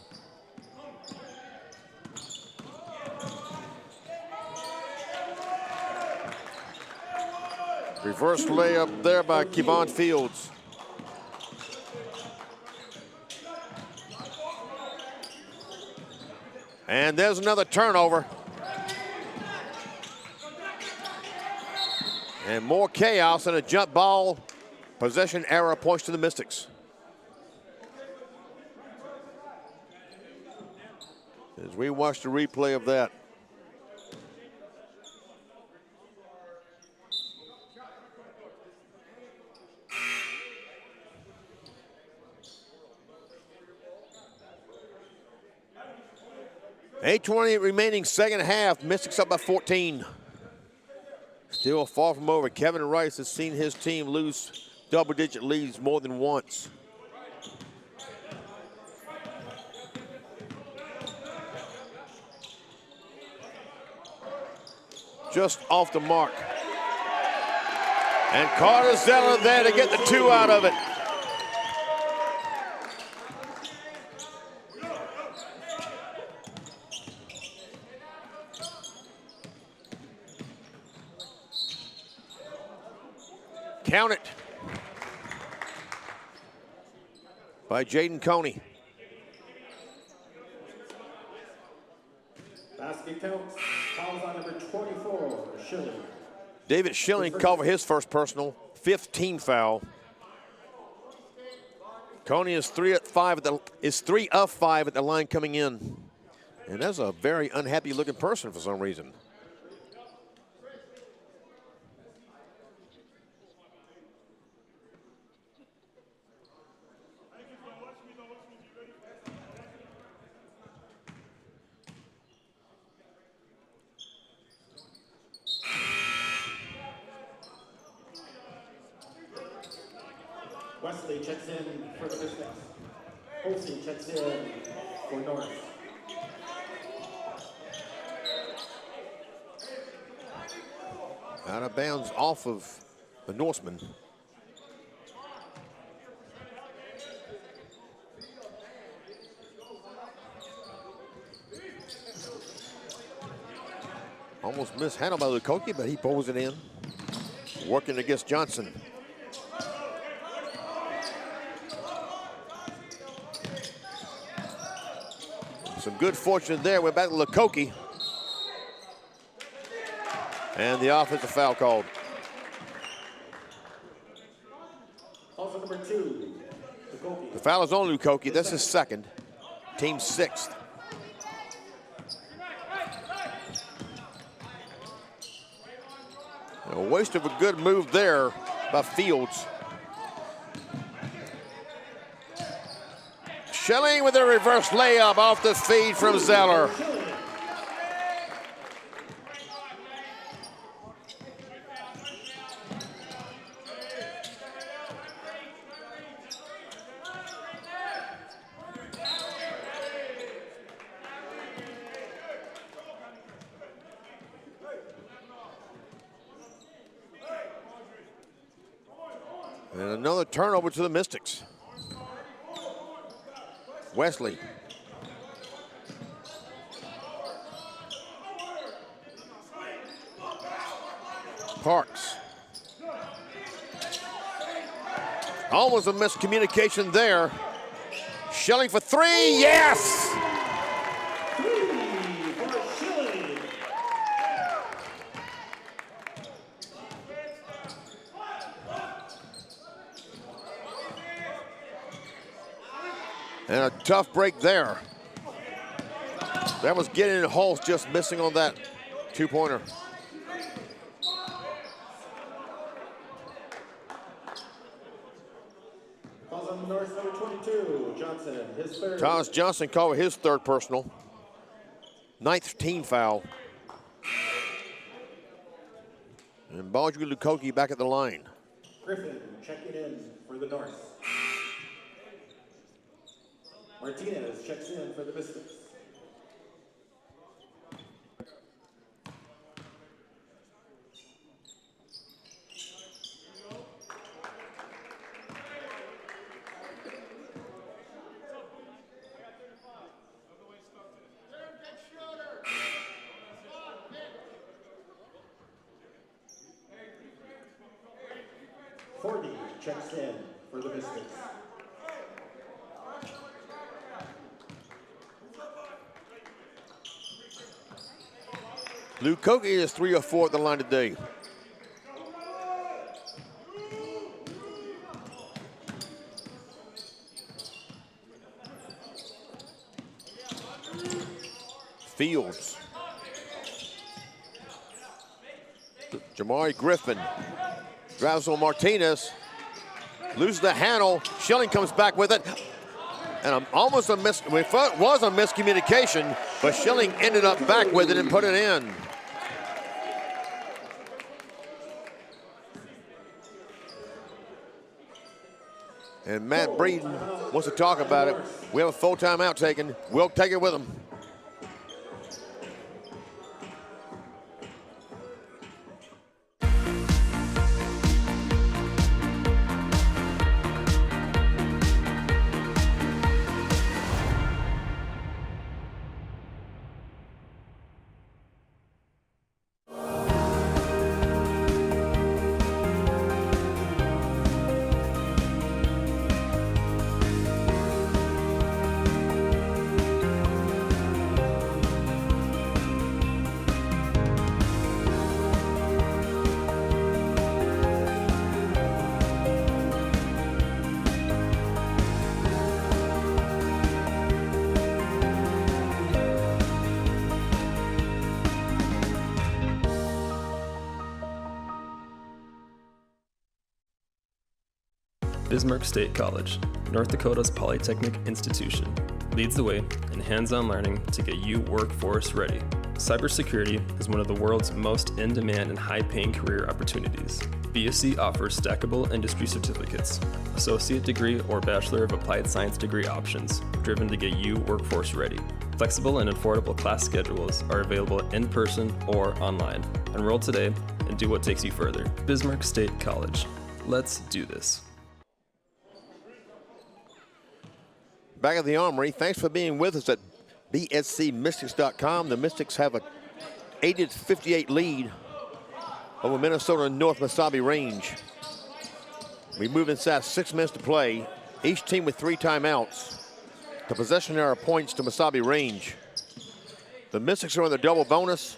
Reverse layup there by Kevon Fields. And there's another turnover. And more chaos and a jump ball. Possession error points to the Mystics. As we watch the replay of that. .8:20 remaining second half. Mystics up by 14. Still far from over. Kevin Rice has seen his team lose double-digit leads more than once. Just off the mark. And Carter Zeller there to get the 2 out of it. Count it by Jaden Coney. Basket counts. Fouls on number 24, Schilling. David Schilling called for his first personal, 5th team foul. Coney is 3 of 5 at the line coming in. And that's a very unhappy looking person for some reason. Wesley checks in for the Mystics. Holsey checks in for North. Out of bounds off of the Norseman. Almost mishandled by Lukoki, but he pulls it in. Working against Johnson. Some good fortune there. We're back to Lukoki. And the offensive foul called. Also number 2, Lukoki. The foul is on Lukoki. That's his second. Team 6th. A waste of a good move there by Fields. Schilling with a reverse layup off the feed from Zeller. And another turnover to the Mystics. Wesley. Parks. Almost a miscommunication there. Schilling for three, yes! And a tough break there. That was getting in Hulse, just missing on that two-pointer. Calls on the North, number 22, Johnson, his third. Thomas Johnson called his third personal. 9th team foul. And Baldry Lukoki back at the line. Griffin checking in for the North. Martinez checks in for the Mystics. Forty checks in for the Mystics. Lukoki is 3 or 4 at the line today. Fields. Jamari Griffin drives on Martinez. Loses the handle. Schilling comes back with it. And almost we thought it was a miscommunication, but Schilling ended up back with it and put it in. And Matt Breeden wants to talk about it. We have a full timeout taken. We'll take it with him. Bismarck State College, North Dakota's polytechnic institution, leads the way in hands-on learning to get you workforce ready. Cybersecurity is one of the world's most in-demand and high-paying career opportunities. BSC offers stackable industry certificates, associate degree or Bachelor of Applied Science degree options, driven to get you workforce ready. Flexible and affordable class schedules are available in person or online. Enroll today and do what takes you further. Bismarck State College. Let's do this. Back at the Armory, thanks for being with us at bscmystics.com. The Mystics have a 80-58 lead over Minnesota North Mesabi Range. We move inside 6 minutes to play. Each team with 3 timeouts. The possession arrow points to Mesabi Range. The Mystics are in the double bonus.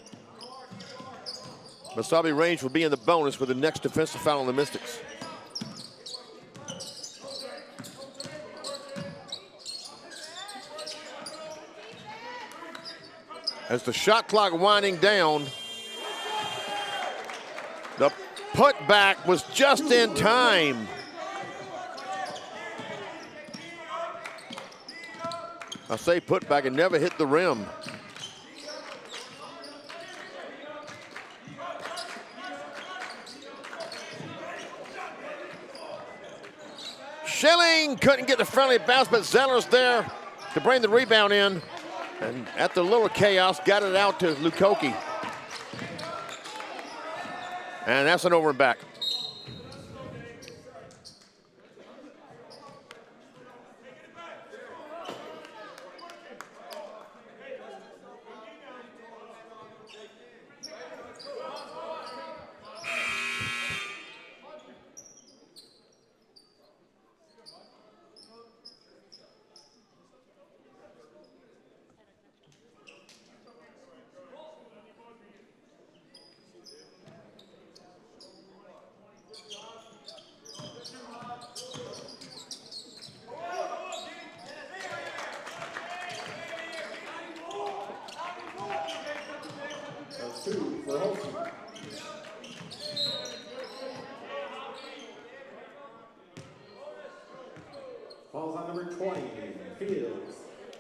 Mesabi Range will be in the bonus with the next defensive foul on the Mystics. As the shot clock winding down, the putback was just in time. I say putback, and never hit the rim. Schilling couldn't get the friendly bounce, but Zeller's there to bring the rebound in. And after a little chaos, got it out to Lukoki. And that's an over and back.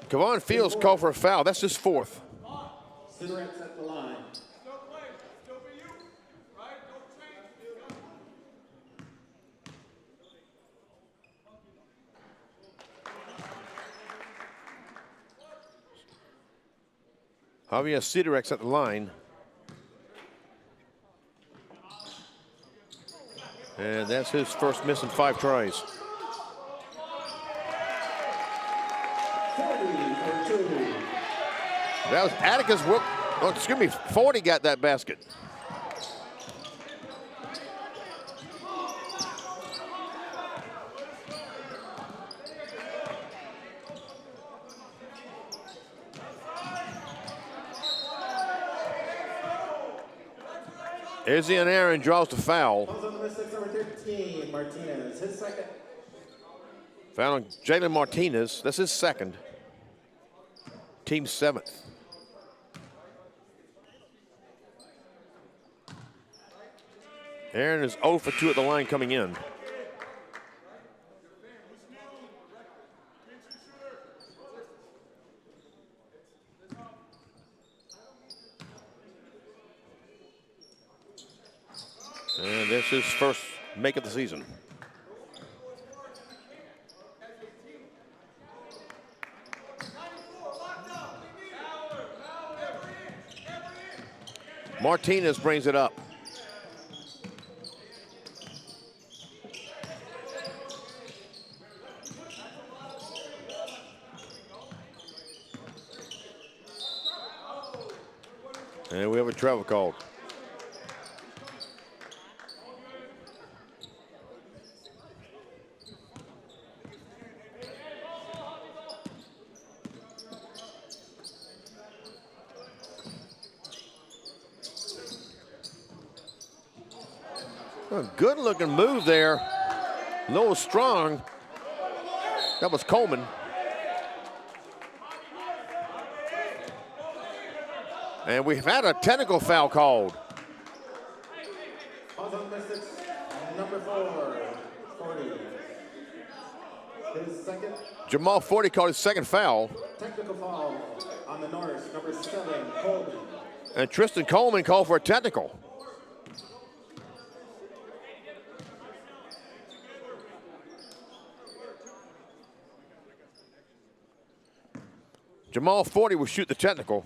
Kevon Fields called for a foul. That's his fourth. Cigarettes at the line. Javier Sidorex at the line. And that's his first miss in 5 tries. That was Atticus Wilk. Oh, excuse me, 40 got that basket. Izzy and Aaron draws the foul. Number 13, Martinez, his second. Foul on Jalen Martinez. That's his second. Team 7th. Aaron is 0 for 2 at the line coming in. And this is his first make of the season. Martinez brings it up. And we have a travel called. A good looking move there. A little strong. That was Coleman. And we've had a technical foul called. Number 4, 40. His second. Jamal 40 called his second foul. Technical foul on the Norse, number 7, Coleman. And Tristan Coleman called for a technical. Jamal 40 will shoot the technical.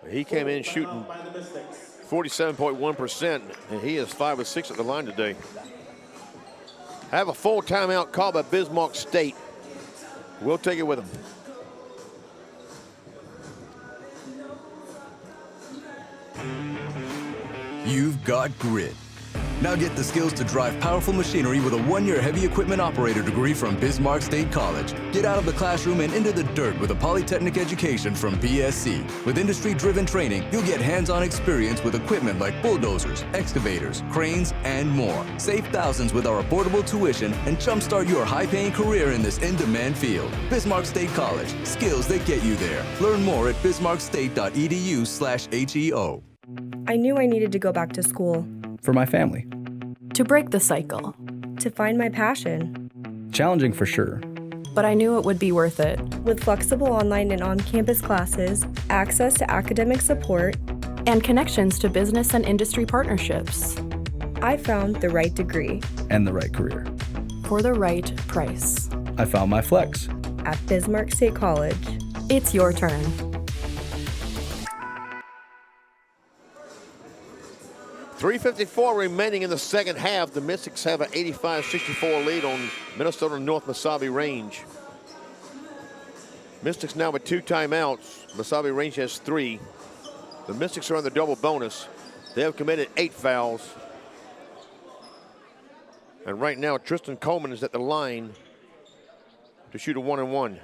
He came in shooting 47.1%, and he is 5 of 6 at the line today. Have a full timeout called by Bismarck State. We'll take it with him. You've got grit. Now get the skills to drive powerful machinery with a 1-year heavy equipment operator degree from Bismarck State College. Get out of the classroom and into the dirt with a polytechnic education from BSC. With industry-driven training, you'll get hands-on experience with equipment like bulldozers, excavators, cranes, and more. Save thousands with our affordable tuition and jumpstart your high-paying career in this in-demand field. Bismarck State College, skills that get you there. Learn more at bismarckstate.edu/HEO. I knew I needed to go back to school. For my family. To break the cycle. To find my passion. Challenging for sure. But I knew it would be worth it. With flexible online and on-campus classes, access to academic support, and connections to business and industry partnerships, I found the right degree. And the right career. For the right price. I found my flex. At Bismarck State College. It's your turn. .354 remaining in the second half. The Mystics have an 85-64 lead on Minnesota North Mesabi Range. Mystics now with 2 timeouts. Mesabi Range has 3. The Mystics are on the double bonus. They have committed 8 fouls. And right now, Tristan Coleman is at the line to shoot a 1-and-1.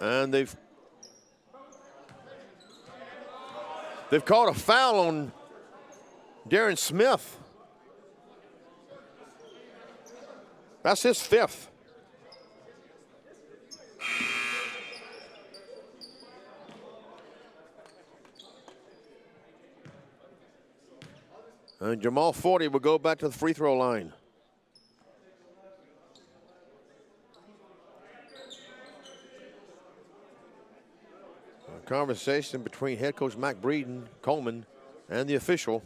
And they've called a foul on Darren Smith. That's his 5th. And Jamal Forty will go back to the free throw line. A conversation between head coach Mac Breeden, Coleman, and the official.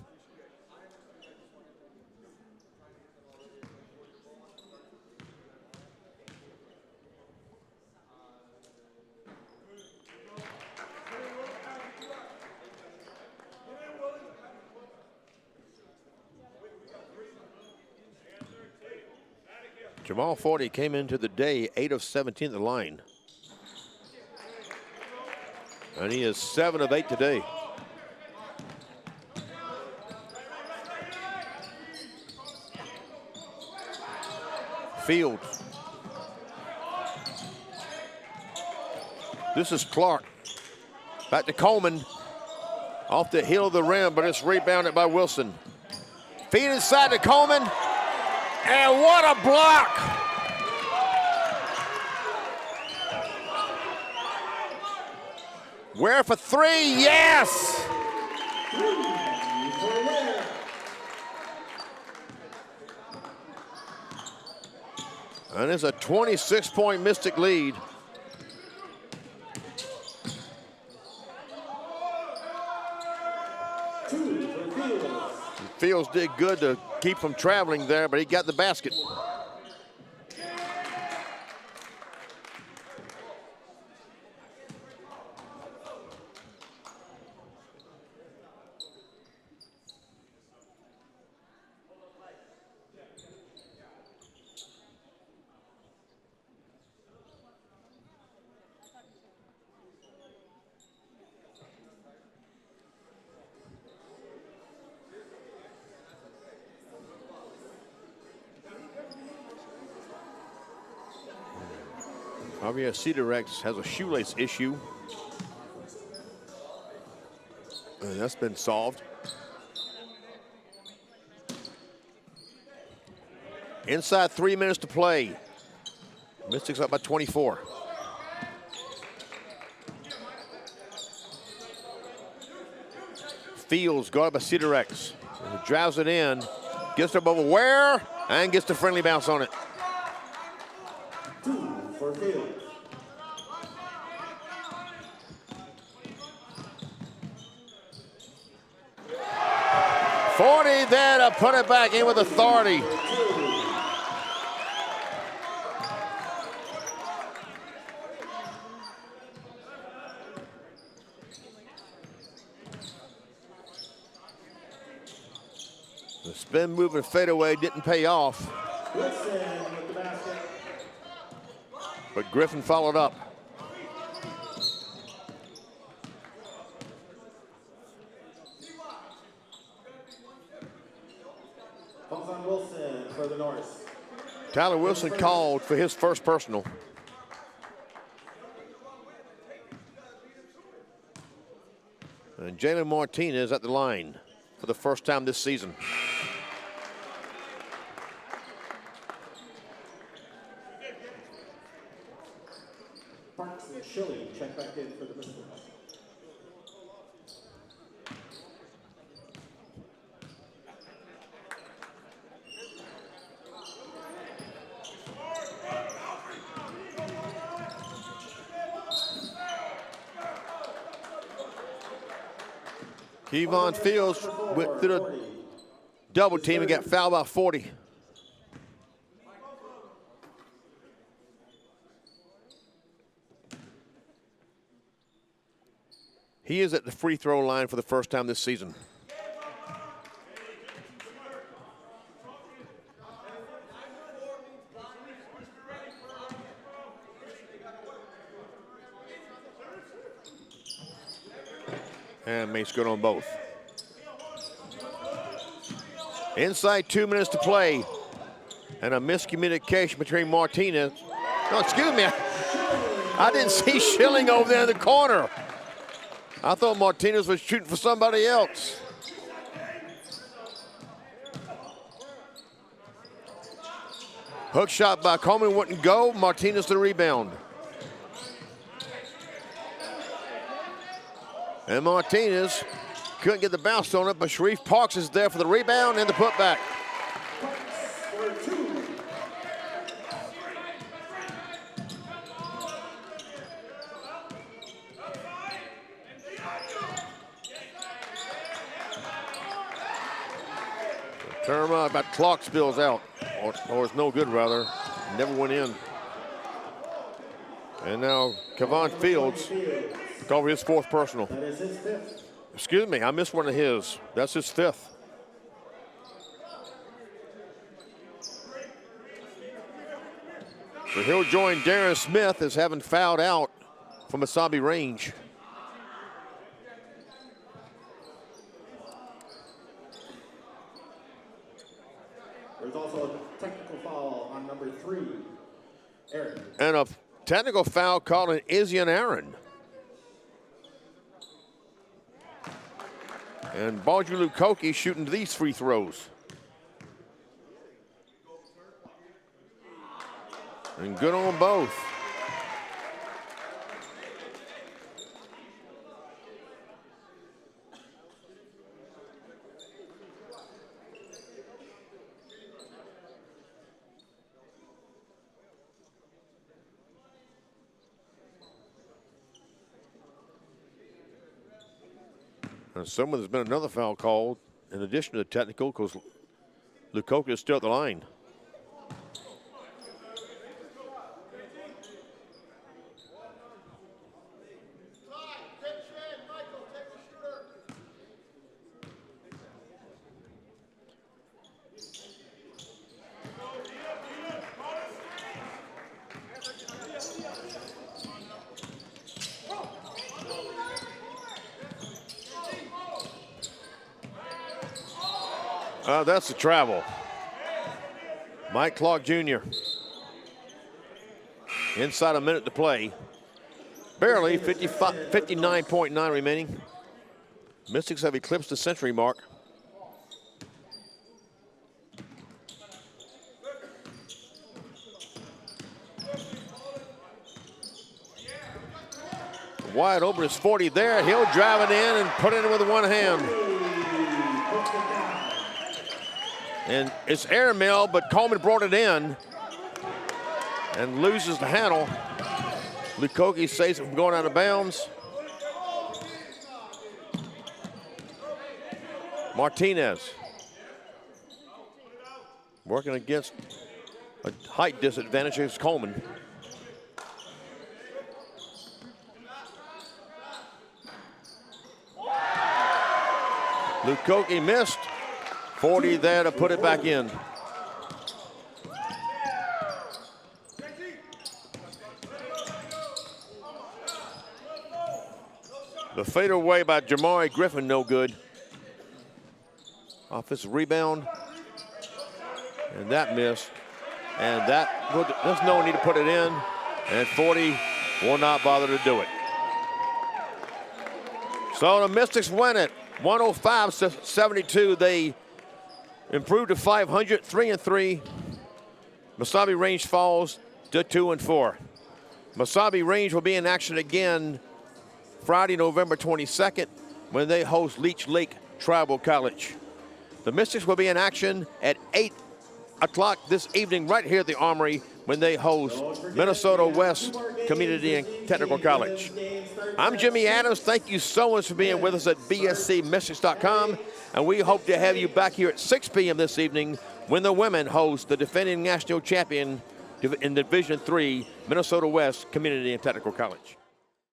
Jamal Forty came into the day 8 of 17 at the line. And he is 7 of 8 today. Fields. This is Clark. Back to Coleman. Off the heel of the rim, but it's rebounded by Wilson. Feed inside to Coleman. And what a block! Ware for 3, yes! And it's a 26-point Mystic lead. Fields did good to keep from traveling there, but he got the basket. Javier Cederex has a shoelace issue. And that's been solved. Inside 3 minutes to play. Mystics up by 24. Fields guarded by Cederex. He drives it in, gets it over Ware, and gets the friendly bounce on it. 2 for Fields. Forty there to put it back in with authority. The spin move and fadeaway didn't pay off. But Griffin followed up. Wilson for the Norse. Tyler Wilson called for his first personal. And Jalen Martinez at the line for the first time this season. Parks and Chili check back in for the Mystics. Kevon Fields went through the double team and got fouled by 40. He is at the free throw line for the first time this season. And makes good on both. Inside 2 minutes to play. And a miscommunication between Martinez. No, excuse me. I didn't see Schilling over there in the corner. I thought Martinez was shooting for somebody else. Hook shot by Coleman wouldn't go. Martinez the rebound. And Martinez couldn't get the bounce on it, but Sharif Parks is there for the rebound and the putback. Turn around, about clock spills out, or it's no good rather, never went in. And now Kevon Fields over his 4th personal. That is his 5th. Excuse me, I missed one of his. That's his 5th. So he'll join Darren Smith as having fouled out from Mesabi range. There's also a technical foul on number 3, Aaron. And a technical foul called on Izzy Aaron. And Balju Lukoki shooting these free throws. And good on both. And someone there's been another foul called in addition to the technical because Lukoki is still at the line. That's the travel. Mike Clark Jr. Inside a minute to play. Barely, 59.9 remaining. Mystics have eclipsed the century mark. Wide open is 40 there. He'll drive it in and put it in with one hand. And it's airmail, but Coleman brought it in and loses the handle. Lukoki saves it from going out of bounds. Martinez working against a height disadvantage against Coleman. Lukoki missed. 40 there to put it back in. The fadeaway by Jamari Griffin, no good. Offensive rebound. And that missed. And that, there's no need to put it in. And 40 will not bother to do it. So the Mystics win it. 105-72. They improved to 500, 3-3. Mesabi Range falls to 2-4. Mesabi Range will be in action again Friday, November 22nd, when they host Leech Lake Tribal College. The Mystics will be in action at 8 o'clock this evening right here at the Armory when they host Minnesota West Community and Technical College. I'm Jimmy Adams. Thank you so much for being with us at bscmystics.com, and we hope to have you back here at 6 p.m. this evening when the women host the defending national champion in Division III, Minnesota West Community and Technical College.